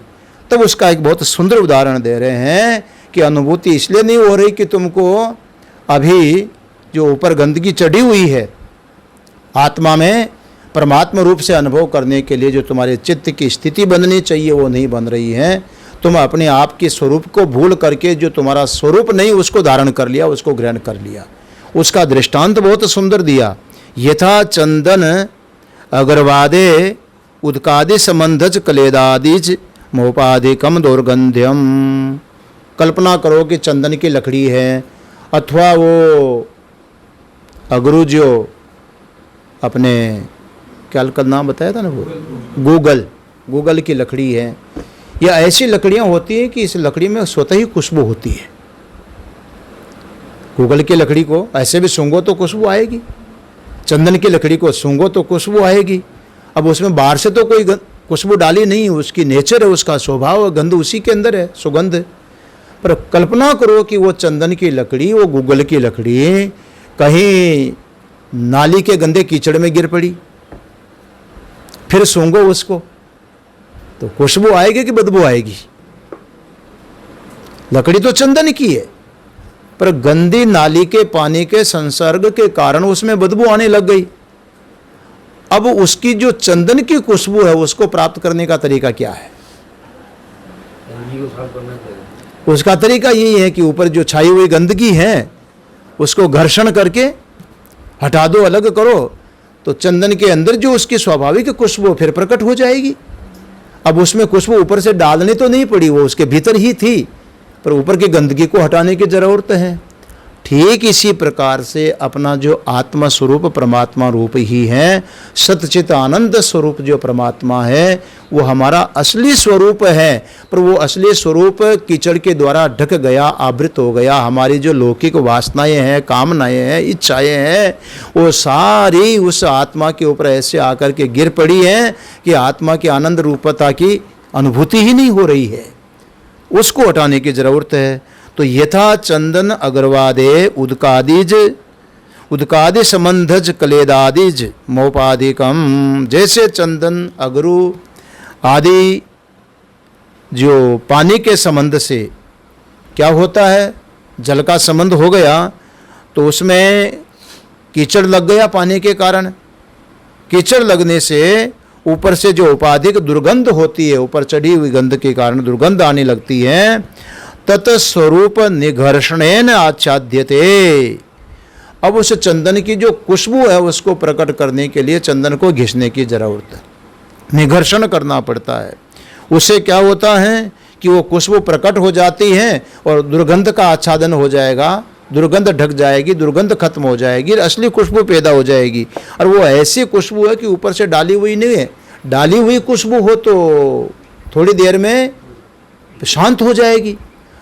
तब उसका एक बहुत सुंदर उदाहरण दे रहे हैं कि अनुभूति इसलिए नहीं हो रही कि तुमको अभी जो ऊपर गंदगी चढ़ी हुई है, आत्मा में परमात्मा रूप से अनुभव करने के लिए जो तुम्हारे चित्त की स्थिति बननी चाहिए वो नहीं बन रही है। तुम अपने आप के स्वरूप को भूल करके जो तुम्हारा स्वरूप नहीं उसको धारण कर लिया, उसको ग्रहण कर लिया। उसका दृष्टांत बहुत सुंदर दिया। यथा चंदन अगरवादे उदकादि संबंधज कलेदादिज मोपाधिकम दुर्गंध्यम। कल्पना करो कि चंदन की लकड़ी है अथवा वो अगरू जो अपने क्या का नाम बताया था ना, वो गूगल की लकड़ी है, या ऐसी लकड़ियां होती हैं कि इस लकड़ी में स्वतः ही खुशबू होती है। गूगल की लकड़ी को ऐसे भी सूंघो तो खुशबू आएगी, चंदन की लकड़ी को सूंघो तो खुशबू आएगी। अब उसमें बाहर से तो कोई खुशबू डाली नहीं, उसकी नेचर है, उसका स्वभाव, गंध उसी के अंदर है, सुगंध। पर कल्पना करो कि वो चंदन की लकड़ी, वो गूगल की लकड़ी कहीं नाली के गंदे कीचड़ में गिर पड़ी, फिर सूंघो उसको तो खुशबू आएगी कि बदबू आएगी? लकड़ी तो चंदन की है, पर गंदी नाली के पानी के संसर्ग के कारण उसमें बदबू आने लग गई। अब उसकी जो चंदन की खुशबू है उसको प्राप्त करने का तरीका क्या है? उसका तरीका यही है कि ऊपर जो छाई हुई गंदगी है उसको घर्षण करके हटा दो, अलग करो, तो चंदन के अंदर जो उसकी स्वाभाविक खुशबू फिर प्रकट हो जाएगी। अब उसमें खुशबू ऊपर से डालनी तो नहीं पड़ी, वो उसके भीतर ही थी, पर ऊपर की गंदगी को हटाने की जरूरत है। ठीक इसी प्रकार से अपना जो आत्मा स्वरूप परमात्मा रूप ही है, सतचित आनंद स्वरूप जो परमात्मा है वो हमारा असली स्वरूप है, पर वो असली स्वरूप कीचड़ के द्वारा ढक गया, आवृत हो गया। हमारी जो लौकिक वासनाएं हैं, कामनाएं हैं, इच्छाएं हैं, वो सारी उस आत्मा के ऊपर ऐसे आकर के गिर पड़ी हैं कि आत्मा की आनंद रूपता की अनुभूति ही नहीं हो रही है। उसको हटाने की जरूरत है। तो यथा चंदन अगरवादे उदकादि संबंधज कलेदादिज मोपाधिकम। जैसे चंदन अगरू आदि जो पानी के संबंध से क्या होता है, जल का संबंध हो गया तो उसमें कीचड़ लग गया पानी के कारण। कीचड़ लगने से ऊपर से जो उपाधिक दुर्गंध होती है, ऊपर चढ़ी हुई गंध के कारण दुर्गंध आने लगती है। तत् स्वरूप निघर्षणेन आच्छाद्यते। अब उस चंदन की जो खुशबू है उसको प्रकट करने के लिए चंदन को घिसने की जरूरत है, निघर्षण करना पड़ता है। उससे क्या होता है कि वो खुशबू प्रकट हो जाती है और दुर्गंध का आच्छादन हो जाएगा, दुर्गंध ढक जाएगी, दुर्गंध खत्म हो जाएगी, असली खुशबू पैदा हो जाएगी। और वो ऐसी खुशबू है कि ऊपर से डाली हुई नहीं है। डाली हुई खुशबू हो तो थोड़ी देर में शांत हो जाएगी,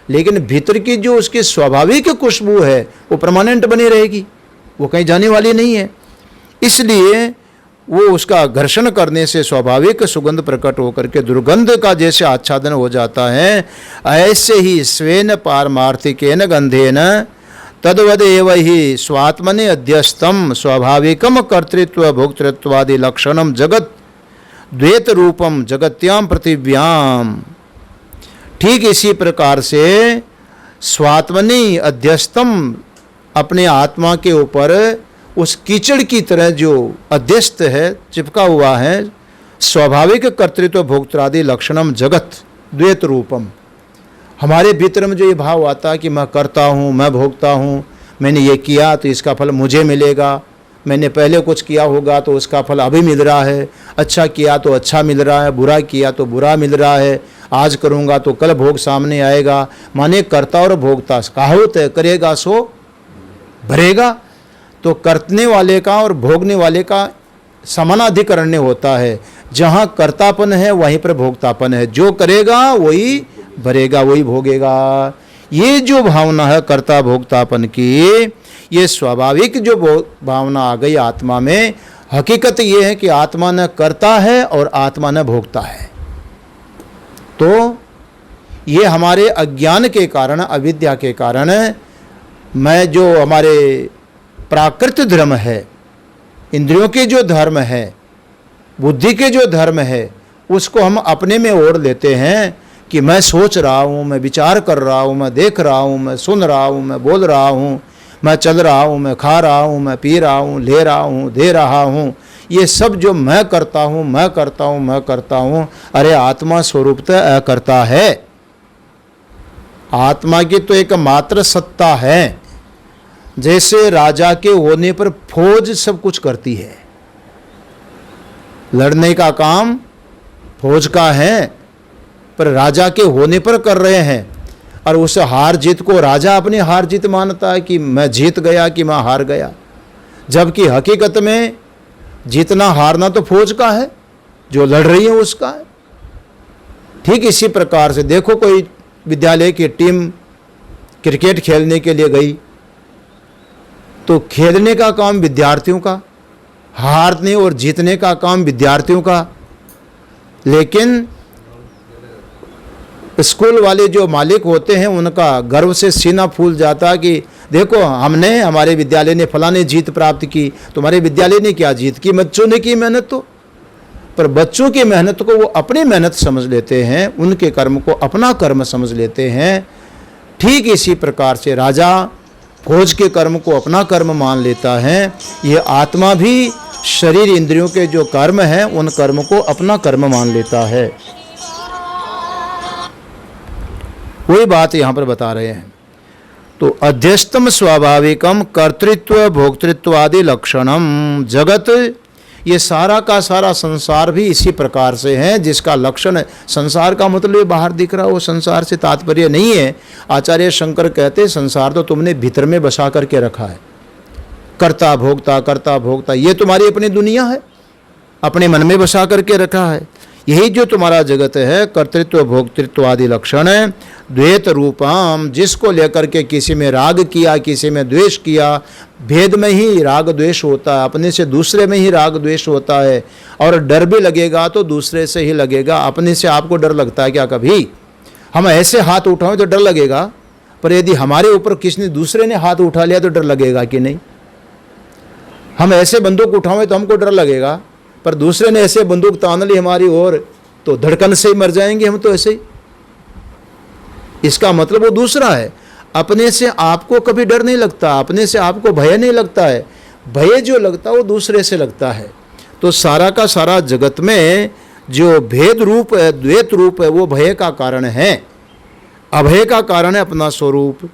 लेकिन भीतर की जो उसकी स्वाभाविक खुशबू है वो परमानेंट बनी रहेगी, वो कहीं जाने वाली नहीं है। इसलिए वो उसका घर्षण करने से स्वाभाविक सुगंध प्रकट होकर के दुर्गंध का जैसे आच्छादन हो जाता है, ऐसे ही स्वेन पारमार्थिकेन गंधेन तद्वदेव ही स्वात्मने अध्यस्तम स्वाभाविकम कर्तृत्व भोक्तृत्वादि लक्षणम जगत द्वैत रूपम जगत्याम पृथिव्याम। ठीक इसी प्रकार से स्वात्मनि अध्यस्तम, अपने आत्मा के ऊपर उस कीचड़ की तरह जो अध्यस्त है, चिपका हुआ है, स्वाभाविक कर्तृत्व भोक्त्रादि लक्षणम जगत द्वैत रूपम। हमारे भीतर में जो ये भाव आता है कि मैं करता हूँ, मैं भोगता हूँ, मैंने ये किया तो इसका फल मुझे मिलेगा, मैंने पहले कुछ किया होगा तो उसका फल अभी मिल रहा है, अच्छा किया तो अच्छा मिल रहा है, बुरा किया तो बुरा मिल रहा है, आज करूँगा तो कल भोग सामने आएगा। माने कर्ता और भोगता कहावत है, करेगा सो भरेगा। तो करने वाले का और भोगने वाले का समानाधिकरण्य होता है। जहाँ कर्तापन है वहीं पर भोक्तापन है। जो करेगा वही भरेगा, वही भोगेगा। ये जो भावना है कर्ता भोक्तापन की, ये स्वाभाविक जो भावना आ गई आत्मा में, हकीकत ये है कि आत्मा न करता है और आत्मा न भोगता है। तो ये हमारे अज्ञान के कारण, अविद्या के कारण, मैं जो हमारे प्राकृत धर्म है इंद्रियों के जो धर्म है, बुद्धि के जो धर्म है, उसको हम अपने में ओढ़ लेते हैं कि मैं सोच रहा हूँ, मैं विचार कर रहा हूँ, मैं देख रहा हूँ, मैं सुन रहा हूँ, मैं बोल रहा हूँ, मैं चल रहा हूँ, मैं खा रहा हूँ, मैं पी रहा हूँ, ले रहा हूँ, दे रहा हूँ, ये सब जो मैं करता हूँ, मैं करता हूँ, मैं करता हूँ। अरे आत्मा स्वरूपतः अकर्ता है। आत्मा की तो एक मात्र सत्ता है। जैसे राजा के होने पर फौज सब कुछ करती है, लड़ने का काम फौज का है, पर राजा के होने पर कर रहे हैं। और उस हार जीत को राजा अपनी हार जीत मानता है कि मैं जीत गया, कि मैं हार गया, जबकि हकीकत में जीतना हारना तो फौज का है, जो लड़ रही है उसका है। ठीक इसी प्रकार से देखो, कोई विद्यालय की टीम क्रिकेट खेलने के लिए गई तो खेलने का काम विद्यार्थियों का, हारने और जीतने का काम विद्यार्थियों का। लेकिन स्कूल वाले जो मालिक होते हैं उनका गर्व से सीना फूल जाता कि देखो हमने, हमारे विद्यालय ने फलाने जीत प्राप्त की। तुम्हारे विद्यालय ने क्या जीत की? बच्चों ने की मेहनत। तो पर बच्चों की मेहनत को वो अपनी मेहनत समझ लेते हैं, उनके कर्म को अपना कर्म समझ लेते हैं। ठीक इसी प्रकार से राजा फौज के कर्म को अपना कर्म मान लेता है। ये आत्मा भी शरीर इंद्रियों के जो कर्म हैं उन कर्म को अपना कर्म मान लेता है। वही बात यहाँ पर बता रहे हैं। तो अध्यस्तम स्वाभाविकम कर्तृत्व भोक्तृत्व आदि लक्षणम जगत, ये सारा का सारा संसार भी इसी प्रकार से है जिसका लक्षण है। संसार का मतलब ये बाहर दिख रहा, वो संसार से तात्पर्य नहीं है। आचार्य शंकर कहते संसार तो तुमने भीतर में बसा करके रखा है। कर्ता भोक्ता ये तुम्हारी अपनी दुनिया है, अपने मन में बसा करके रखा है। यही जो तुम्हारा जगत है, कर्तृत्व भोक्तृत्व आदि लक्षण है। द्वैत रूपम, जिसको लेकर के किसी में राग किया, किसी में द्वेष किया। भेद में ही राग द्वेष होता है, अपने से दूसरे में ही राग द्वेष होता है। और डर भी लगेगा तो दूसरे से ही लगेगा। अपने से आपको डर लगता है क्या? कभी हम ऐसे हाथ उठाएं तो डर लगेगा, पर यदि हमारे ऊपर किसी दूसरे ने हाथ उठा लिया तो डर लगेगा कि नहीं? हम ऐसे बंदूक उठाएं तो हमको डर लगेगा, पर दूसरे ने ऐसे बंदूक तान ली हमारी ओर तो धड़कन से ही मर जाएंगे हम तो ऐसे ही। इसका मतलब वो दूसरा है। अपने से आपको कभी डर नहीं लगता, अपने से आपको भय नहीं लगता है। भय जो लगता है वो दूसरे से लगता है। तो सारा का सारा जगत में जो भेद रूप है, द्वैत रूप है, वो भय का कारण है। अभय का कारण है अपना स्वरूप।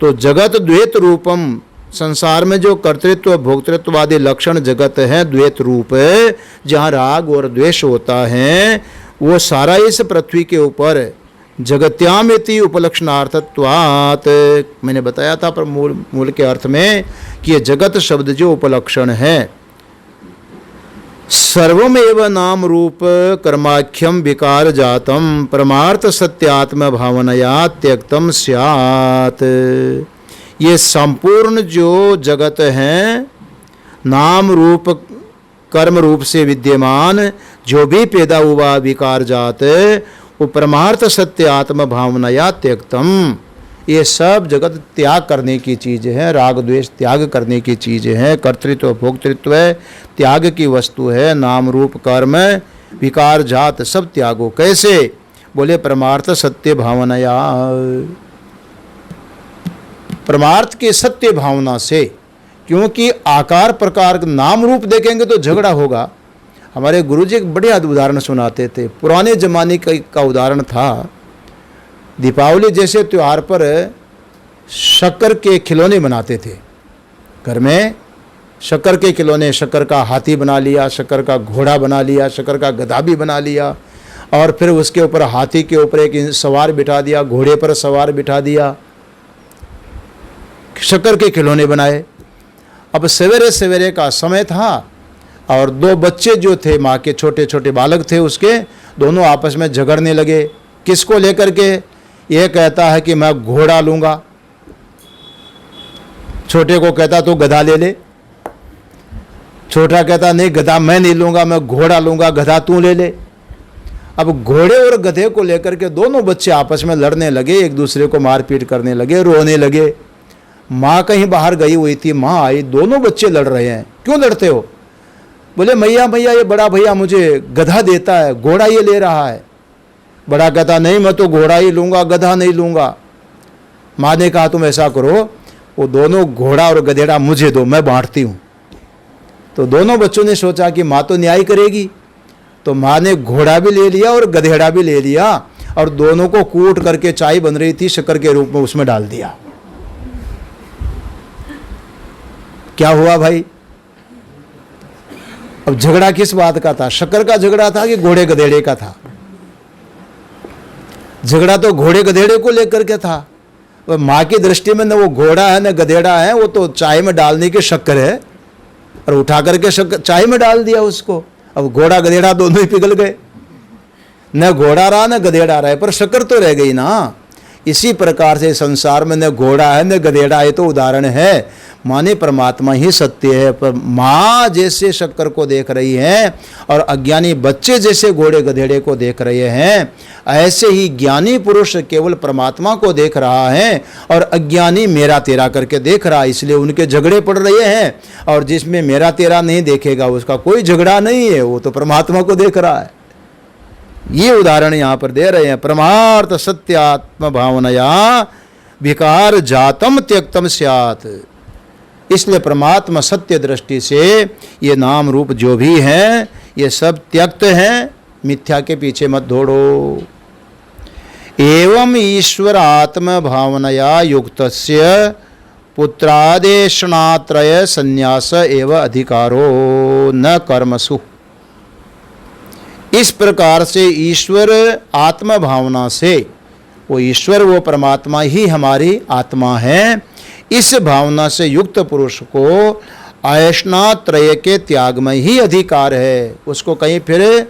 तो जगत द्वैत रूपम, संसार में जो कर्तृत्व भोक्तृत्व आदि लक्षण जगत है द्वैत रूप है, जहाँ राग और द्वेष होता है, वो सारा इस पृथ्वी के ऊपर जगत्यामिति उपलक्षणार्थत्वात्, मैंने बताया था पर मूल के अर्थ में कि ये जगत शब्द जो उपलक्षण है, सर्वमेव नाम रूप कर्माख्यम विकार जातम परमार्थ सत्यात्म भावनया त्यक्तम स्यात्। ये संपूर्ण जो जगत है नाम रूप कर्म रूप से विद्यमान, जो भी पैदा हुआ विकार जात, वो परमार्थ सत्य आत्म भावनया त्यक्तम, ये सब जगत त्याग करने की चीज़ है। राग द्वेष त्याग करने की चीज़ है। कर्तृत्व भोक्तृत्व त्याग की वस्तु है। नाम रूप कर्म विकार जात सब त्यागो। कैसे? बोले परमार्थ सत्य भावनया, परमार्थ के सत्य भावना से। क्योंकि आकार प्रकार नाम रूप देखेंगे तो झगड़ा होगा। हमारे गुरुजी एक बढ़िया उदाहरण सुनाते थे। पुराने जमाने का उदाहरण था, दीपावली जैसे त्यौहार पर शक्कर के खिलौने बनाते थे। घर में शक्कर के खिलौने, शक्कर का हाथी बना लिया, शक्कर का घोड़ा बना लिया, शक्कर का गधा भी बना लिया, और फिर उसके ऊपर हाथी के ऊपर एक सवार बिठा दिया, घोड़े पर सवार बिठा दिया, शक्कर के खिलौने बनाए। अब सवेरे सवेरे का समय था और दो बच्चे जो थे, माँ के छोटे छोटे बालक थे उसके, दोनों आपस में झगड़ने लगे। किसको लेकर के? ये कहता है कि मैं घोड़ा लूँगा, छोटे को कहता तू गधा ले ले। छोटा कहता नहीं गधा मैं नहीं लूँगा, मैं घोड़ा लूँगा, गधा तू ले ले। अब घोड़े और गधे को लेकर के दोनों बच्चे आपस में लड़ने लगे, एक दूसरे को मारपीट करने लगे, रोने लगे। माँ कहीं बाहर गई हुई थी, माँ आई, दोनों बच्चे लड़ रहे हैं। क्यों लड़ते हो? बोले मैया मैया ये बड़ा भैया मुझे गधा देता है, घोड़ा ये ले रहा है। बड़ा कहता नहीं मैं तो घोड़ा ही लूँगा, गधा नहीं लूँगा। माँ ने कहा तुम ऐसा करो, वो दोनों घोड़ा और गधेड़ा मुझे दो, मैं बांटती हूँ। तो दोनों बच्चों ने सोचा कि माँ तो न्याय करेगी, तो माँ ने घोड़ा भी ले लिया और गधेड़ा भी ले लिया और दोनों को कूट करके चाय बन रही थी शक्कर के रूप में उसमें डाल दिया। क्या हुआ भाई? अब झगड़ा किस बात का था? शक्कर का झगड़ा था कि घोड़े गधेड़े का था? झगड़ा तो घोड़े गधेड़े को लेकर के था। माँ की दृष्टि में न वो घोड़ा है न गधेड़ा है, वो तो चाय में डालने की शक्कर है, और उठा करके शक्कर चाय में डाल दिया उसको। अब घोड़ा गधेड़ा दोनों ही पिघल गए, न घोड़ा रहा न गधेड़ा रहा, पर शक्कर तो रह गई ना। इसी प्रकार से संसार में न घोड़ा है न गधेड़ा, ये तो उदाहरण है। माने परमात्मा ही सत्य है, पर माँ जैसे शक्कर को देख रही है और अज्ञानी बच्चे जैसे घोड़े गधेड़े को देख रहे हैं, ऐसे ही ज्ञानी पुरुष केवल परमात्मा को देख रहा है और अज्ञानी मेरा तेरा करके देख रहा है, इसलिए उनके झगड़े पड़ रहे हैं। और जिसमें मेरा तेरा नहीं देखेगा उसका कोई झगड़ा नहीं है, वो तो परमात्मा को देख रहा है। ये उदाहरण यहाँ पर दे रहे हैं। परमार्थ सत्यात्म भावनया विकार जातम त्यक्तम स्यात्। इसलिए परमात्मा सत्य दृष्टि से ये नाम रूप जो भी हैं ये सब त्यक्त हैं, मिथ्या के पीछे मत दौड़ो। एवं ईश्वर आत्म भावनया युक्तस्य पुत्रादेशनात्रय संन्यास एव अधिकारो न कर्मसु। इस प्रकार से ईश्वर आत्म भावना से, वो ईश्वर वो परमात्मा ही हमारी आत्मा है, इस भावना से युक्त पुरुष को ऐष्णात्रय के त्याग में ही अधिकार है। उसको कहीं फिर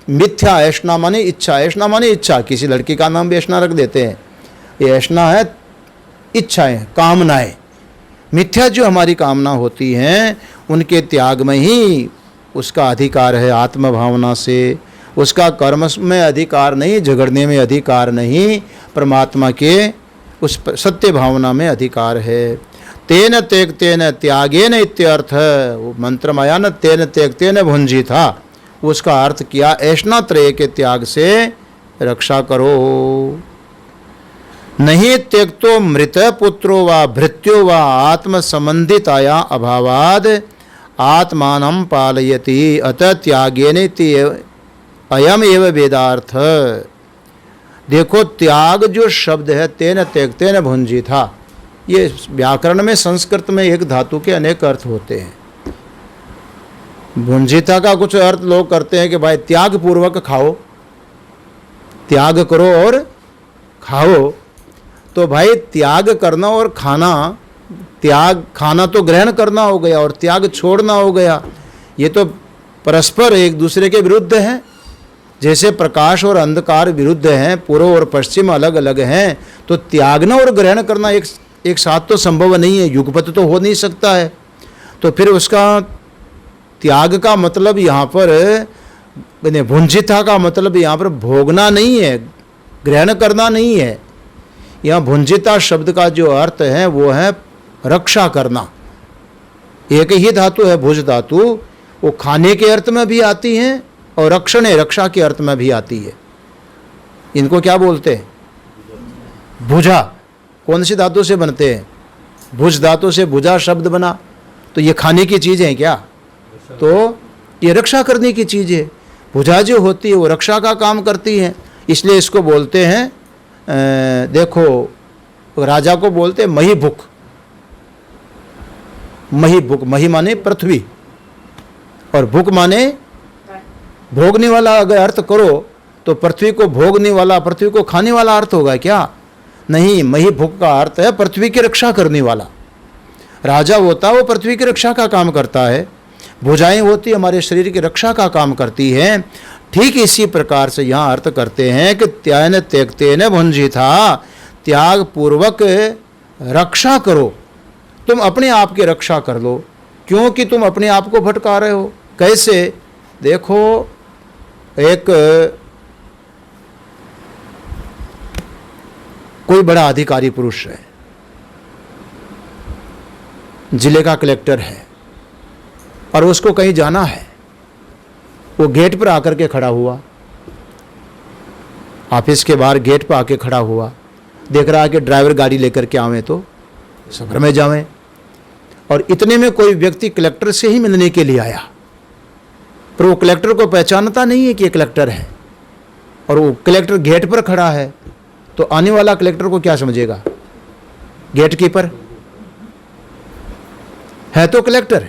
मिथ्या, ऐष्णा माने इच्छा, ऐष्णा माने इच्छा, किसी लड़की का नाम भी ऐष्णा रख देते हैं, ये ऐष्णा है इच्छाएं, कामनाएं। मिथ्या जो हमारी कामना होती हैं उनके त्याग में ही उसका अधिकार है। आत्म भावना से उसका कर्म में अधिकार नहीं, झगड़ने में अधिकार नहीं, परमात्मा के उस सत्य भावना में अधिकार है। तेन त्यक्तेन त्यागेन इत्यर्थ, वो मंत्र में आया न, तेन त्यक्तेन भुंजी था, उसका अर्थ किया ऐष्णात्रय के त्याग से रक्षा करो। नहीं त्यक्तो मृत पुत्रो वा भृत्यो वा आत्म संबंधिताया अभावाद आत्मानं पालयति अतः त्यागेनेति अयम एव वेदार्थ। देखो त्याग जो शब्द है, तेन त्यक्तेन भुंजी था, ये व्याकरण में संस्कृत में एक धातु के अनेक अर्थ होते हैं। भुंजिता का कुछ अर्थ लोग करते हैं कि भाई त्याग पूर्वक खाओ, त्याग करो और खाओ। तो भाई त्याग करना और खाना, त्याग खाना तो ग्रहण करना हो गया और त्याग छोड़ना हो गया, ये तो परस्पर एक दूसरे के विरुद्ध हैं। जैसे प्रकाश और अंधकार विरुद्ध हैं, पूर्व और पश्चिम अलग अलग हैं, तो त्यागना और ग्रहण करना एक साथ तो संभव नहीं है, युगपत तो हो नहीं सकता है। तो फिर उसका त्याग का मतलब यहाँ पर, भुंजिता का मतलब यहाँ पर भोगना नहीं है, ग्रहण करना नहीं है। यहाँ भुंजिता शब्द का जो अर्थ है वो है रक्षा करना। एक ही धातु है भुज धातु, वो खाने के अर्थ में भी आती है और रक्षण रक्षा के अर्थ में भी आती है। इनको क्या बोलते हैं? भुजा। कौन सी धातु से बनते हैं? भुज धातु से भुजा शब्द बना। तो ये खाने की चीज़ है क्या? तो ये रक्षा करने की चीज़ है। भुजा जो होती है वो रक्षा का काम करती है, इसलिए इसको बोलते हैं, देखो राजा को बोलते हैं मही भुक। मही भुक, मही माने पृथ्वी और भुक माने भोगने वाला। अगर अर्थ करो तो पृथ्वी को भोगने वाला, पृथ्वी को खाने वाला अर्थ होगा क्या? नहीं, मही भुक का अर्थ है पृथ्वी की रक्षा करने वाला। राजा होता है वो पृथ्वी की रक्षा का काम करता है, भुजाएं होती हमारे शरीर की रक्षा का काम करती हैं। ठीक इसी प्रकार से यहाँ अर्थ करते हैं कि त्यान त्यक्तेन भुंजिता, त्याग पूर्वक रक्षा करो। तुम अपने आप की रक्षा कर लो, क्योंकि तुम अपने आप को भटका रहे हो। कैसे? देखो, एक कोई बड़ा अधिकारी पुरुष है, जिले का कलेक्टर है, और उसको कहीं जाना है, वो गेट पर आकर के खड़ा हुआ, ऑफिस के बाहर गेट पर आके खड़ा हुआ, देख रहा है कि ड्राइवर गाड़ी लेकर के आवे तो सफर में जावें। और इतने में कोई व्यक्ति कलेक्टर से ही मिलने के लिए आया, पर वो कलेक्टर को पहचानता नहीं है कि ये कलेक्टर है, और वो कलेक्टर गेट पर खड़ा है, तो आने वाला कलेक्टर को क्या समझेगा? गेट कीपर है तो कलेक्टर,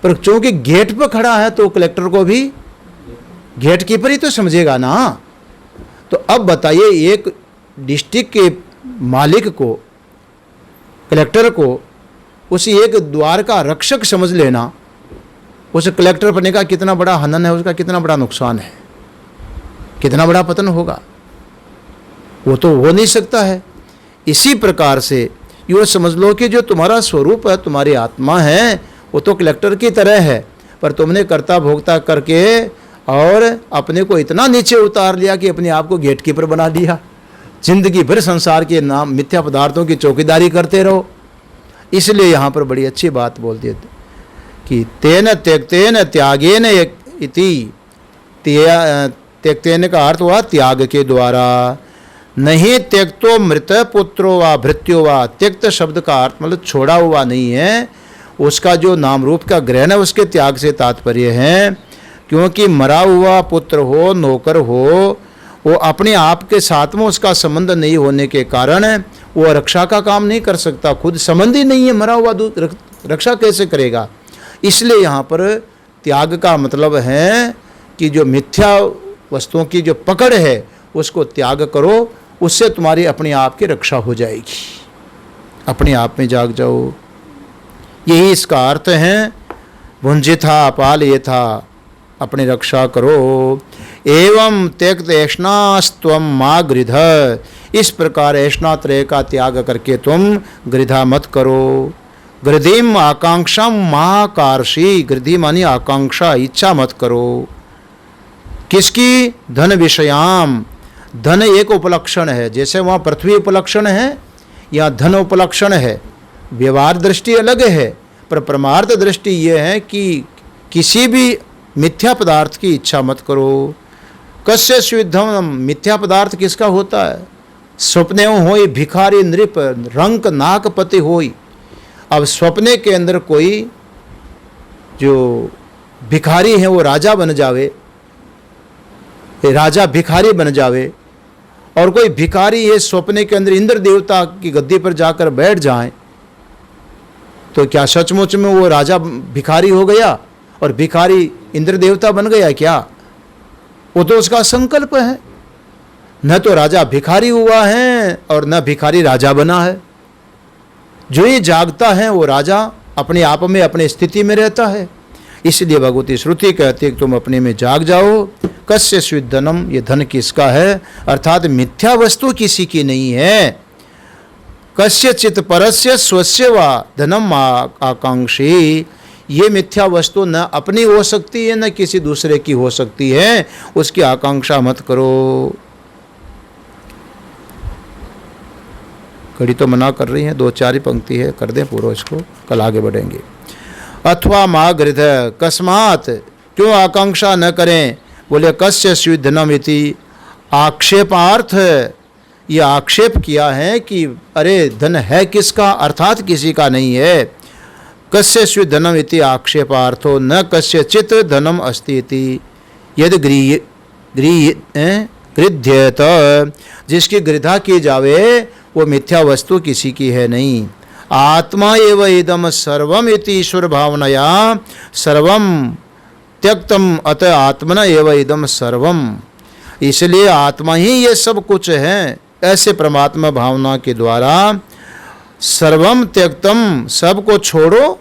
पर चूंकि गेट पर खड़ा है तो कलेक्टर को भी गेट कीपर ही तो समझेगा ना। तो अब बताइए, एक डिस्ट्रिक्ट के मालिक को, कलेक्टर को, उसी एक द्वार का रक्षक समझ लेना, उस कलेक्टर बनने का कितना बड़ा हनन है, उसका कितना बड़ा नुकसान है, कितना बड़ा पतन होगा, वो तो हो नहीं सकता है। इसी प्रकार से यूँ समझ लो कि जो तुम्हारा स्वरूप है, तुम्हारी आत्मा है, वो तो कलेक्टर की तरह है, पर तुमने कर्ता भोक्ता करके और अपने को इतना नीचे उतार लिया कि अपने आप को गेट कीपर बना लिया। जिंदगी भर संसार के नाम मिथ्या पदार्थों की चौकीदारी करते रहो। इसलिए यहाँ पर बड़ी अच्छी बात बोल दी कि तेन त्यक्तेन त्यागेन इति, त्यक्तेन का अर्थ हुआ त्याग के द्वारा। नहीं त्यक्तो मृत पुत्रो वा भृत्यो वा, त्यक्त शब्द का अर्थ मतलब छोड़ा हुआ नहीं है, उसका जो नाम रूप का ग्रहण है उसके त्याग से तात्पर्य है। क्योंकि मरा हुआ पुत्र हो, नौकर हो, वो अपने आप के साथ में उसका संबंध नहीं होने के कारण वो रक्षा का काम नहीं कर सकता, खुद संबंध ही नहीं है, मरा हुआ रक्षा कैसे करेगा। इसलिए यहाँ पर त्याग का मतलब है कि जो मिथ्या वस्तुओं की जो पकड़ है उसको त्याग करो, उससे तुम्हारी अपने आप की रक्षा हो जाएगी, अपने आप में जाग जाओ। यही इसका अर्थ है। भुंजिथा पालयेथा, अपनी रक्षा करो। एवं त्यक्त ऐष्णास्त्वम माँ गृध, इस प्रकार ऐष्णात्रय का त्याग करके तुम गृधा मत करो। गृधिम आकांक्षा महाकार्षी, गृधि मानी आकांक्षा, इच्छा मत करो। किसकी? धन विषयाम, धन एक उपलक्षण है, जैसे वहाँ पृथ्वी उपलक्षण है, यहाँ धन उपलक्षण है। व्यवहार दृष्टि अलग है, पर परमार्थ दृष्टि यह है कि किसी भी मिथ्या पदार्थ की इच्छा मत करो। कस्य स्विद्धम, मिथ्या पदार्थ किसका होता है? स्वप्ने होई भिखारी नृप, रंक नाक पति होई। अब स्वप्ने के अंदर कोई जो भिखारी है वो राजा बन जावे, राजा भिखारी बन जावे, और कोई भिखारी है स्वप्ने के अंदर इंद्र देवता की गद्दी पर जाकर बैठ जाए, तो क्या सचमुच में वो राजा भिखारी हो गया और भिखारी इंद्र देवता बन गया क्या? वो तो उसका संकल्प है। न तो राजा भिखारी हुआ है और न भिखारी राजा बना है। जो ये जागता है वो राजा अपने आप में, अपने स्थिति में रहता है। इसलिए भगवती श्रुति कहती है कि तुम अपने में जाग जाओ। कस्य स्विद्धनम, ये धन किसका है? अर्थात मिथ्या वस्तु किसी की नहीं है। कस्य चित परस्य स्वस्य वा धनम आकांक्षी, ये मिथ्या वस्तु न अपनी हो सकती है न किसी दूसरे की हो सकती है, उसकी आकांक्षा मत करो। घड़ी तो मना कर रही है, 2-4 ही पंक्ति है, कर दें पूरा इसको, कल आगे बढ़ेंगे। अथवा माँ गृध, कस्मात, क्यों आकांक्षा न करें? बोले कस्य स्विद्धनम इति, आक्षेपार्थ, ये आक्षेप किया है कि अरे धन है किसका, अर्थात किसी का नहीं है। कस्य स्विद्धनम इति आक्षेपार्थो न कस्यचित् धनम अस्ति इति, यदि गृध्यत, जिसकी गृधा की जावे वो मिथ्या वस्तु किसी की है नहीं। आत्मा एव इदम सर्वम इति ईश्वर भावनया सर्वम त्यक्तम अत आत्मना एव इदम सर्वम, इसलिए आत्मा ही ये सब कुछ है, ऐसे परमात्मा भावना के द्वारा सर्वम त्यक्तम, सब को छोड़ो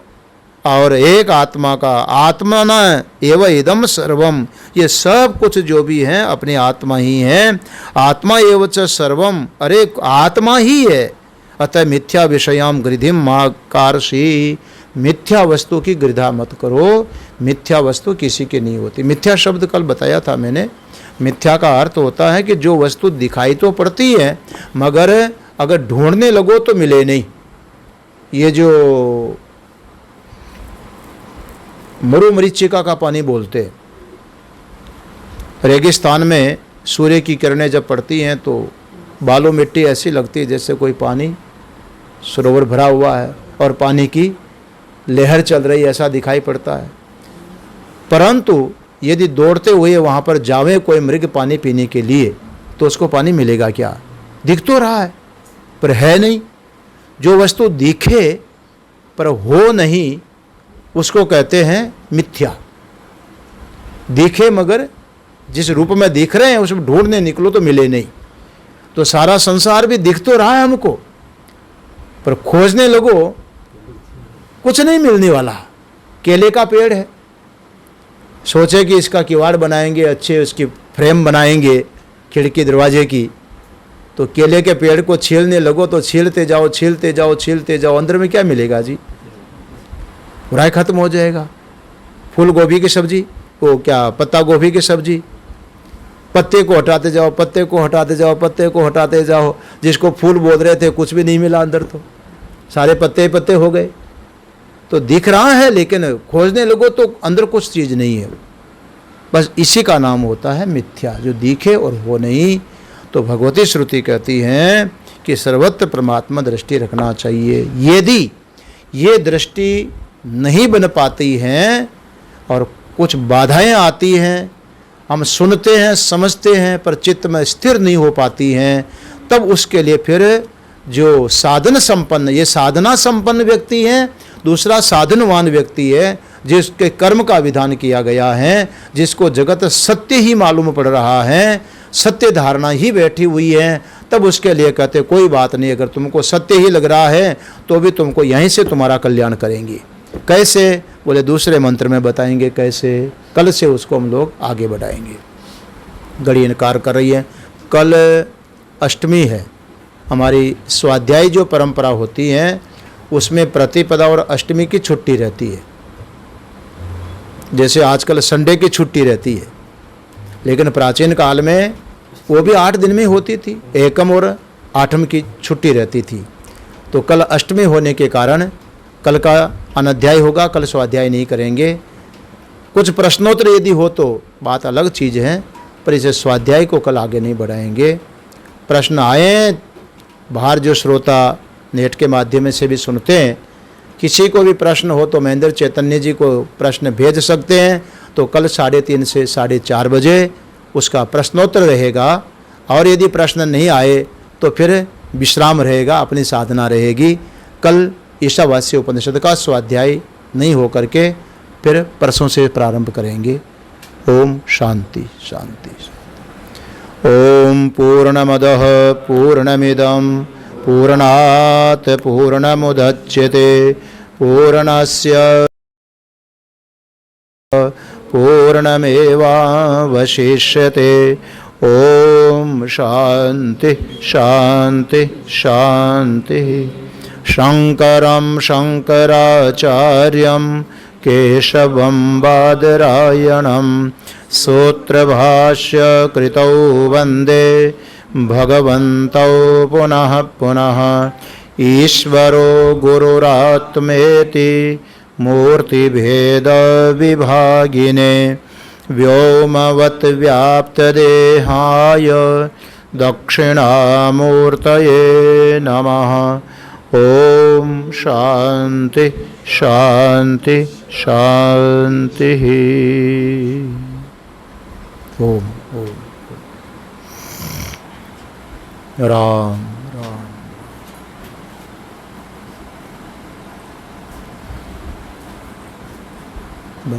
और एक आत्मा का, आत्मा न एव इदम सर्वम, ये सब कुछ जो भी है अपने आत्मा ही है। आत्मा एव च सर्वम, अरे आत्मा ही है। अतः मिथ्या विषयाम गृधिम माँ कारशी, मिथ्या वस्तु की गृधा मत करो। मिथ्या वस्तु किसी की नहीं होती। मिथ्या शब्द कल बताया था मैंने, मिथ्या का अर्थ होता है कि जो वस्तु दिखाई तो पड़ती है मगर अगर ढूंढने लगो तो मिले नहीं। ये जो मरुमरीचिका का पानी बोलते हैं। रेगिस्तान में सूर्य की किरणें जब पड़ती हैं तो बालू मिट्टी ऐसी लगती है जैसे कोई पानी सरोवर भरा हुआ है और पानी की लहर चल रही, ऐसा दिखाई पड़ता है। परंतु यदि दौड़ते हुए वहाँ पर जावे कोई मृग पानी पीने के लिए तो उसको पानी मिलेगा क्या? दिख तो रहा है पर है नहीं। जो वस्तु दिखे पर हो नहीं उसको कहते हैं मिथ्या। दिखे मगर जिस रूप में दिख रहे हैं उसमें ढूंढने निकलो तो मिले नहीं। तो सारा संसार भी दिख तो रहा है हमको पर खोजने लगो कुछ नहीं मिलने वाला। केले का पेड़ है, सोचे कि इसका किवाड़ बनाएंगे, अच्छे उसकी फ्रेम बनाएंगे खिड़की दरवाजे की, तो केले के पेड़ को छीलने लगो तो छीलते जाओ छीलते जाओ छीलते जाओ, अंदर में क्या मिलेगा जी? बुराई खत्म हो जाएगा। फूल गोभी की सब्जी, वो क्या पत्ता गोभी की सब्जी, पत्ते को हटाते जाओ पत्ते को हटाते जाओ पत्ते को हटाते जाओ, जिसको फूल बोल रहे थे कुछ भी नहीं मिला अंदर, तो सारे पत्ते पत्ते हो गए। तो दिख रहा है लेकिन खोजने लगो तो अंदर कुछ चीज़ नहीं है। बस इसी का नाम होता है मिथ्या, जो दिखे और हो नहीं। तो भगवती श्रुति कहती हैं कि सर्वत्र परमात्मा दृष्टि रखना चाहिए। यदि ये दृष्टि नहीं बन पाती हैं और कुछ बाधाएं आती हैं, हम सुनते हैं समझते हैं पर चित्त में स्थिर नहीं हो पाती हैं, तब उसके लिए फिर जो साधन संपन्न, ये साधना संपन्न व्यक्ति हैं, दूसरा साधनवान व्यक्ति है जिसके कर्म का विधान किया गया है, जिसको जगत सत्य ही मालूम पड़ रहा है, सत्य धारणा ही बैठी हुई है, तब उसके लिए कहते कोई बात नहीं, अगर तुमको सत्य ही लग रहा है तो भी तुमको यहीं से तुम्हारा कल्याण करेंगी। कैसे? बोले दूसरे मंत्र में बताएंगे कैसे। कल से उसको हम लोग आगे बढ़ाएंगे। घड़ी इनकार कर रही है। कल अष्टमी है। हमारी स्वाध्याय जो परंपरा होती है उसमें प्रतिपदा और अष्टमी की छुट्टी रहती है। जैसे आजकल संडे की छुट्टी रहती है, लेकिन प्राचीन काल में वो भी 8 दिन में होती थी, एकम और आठम की छुट्टी रहती थी। तो कल अष्टमी होने के कारण कल का अनध्याय होगा, कल स्वाध्याय नहीं करेंगे। कुछ प्रश्नोत्तर यदि हो तो बात अलग चीज़ है, पर इसे स्वाध्याय को कल आगे नहीं बढ़ाएंगे। प्रश्न आए, बाहर जो श्रोता नेट के माध्यम से भी सुनते हैं, किसी को भी प्रश्न हो तो महेंद्र चैतन्य जी को प्रश्न भेज सकते हैं। तो कल 3:30 से 4:30 बजे उसका प्रश्नोत्तर रहेगा। और यदि प्रश्न नहीं आए तो फिर विश्राम रहेगा, अपनी साधना रहेगी। कल ईशावास्य उपनिषद का स्वाध्याय नहीं हो करके फिर परसों से प्रारंभ करेंगे। ओम शांति शांति। ओम पूर्णमदः पूर्णमिदं पूर्णात् पूर्णमुदच्यते पूर्णस्य पूर्णमेवावशिष्यते। ओम शांति शांति शांति। शंकरं शंकराचार्यं केशवं बादरायणं सूत्रभाष्य कृतौ वन्दे भगवन्तौ पुनः पुनः। ईश्वरो गुरुरात्मेति मूर्तिभेदविभागिने व्योमवत् व्याप्तदेहाय दक्षिणामूर्तये नमः। ओम शांति शांति शांति। ओम ओम राम।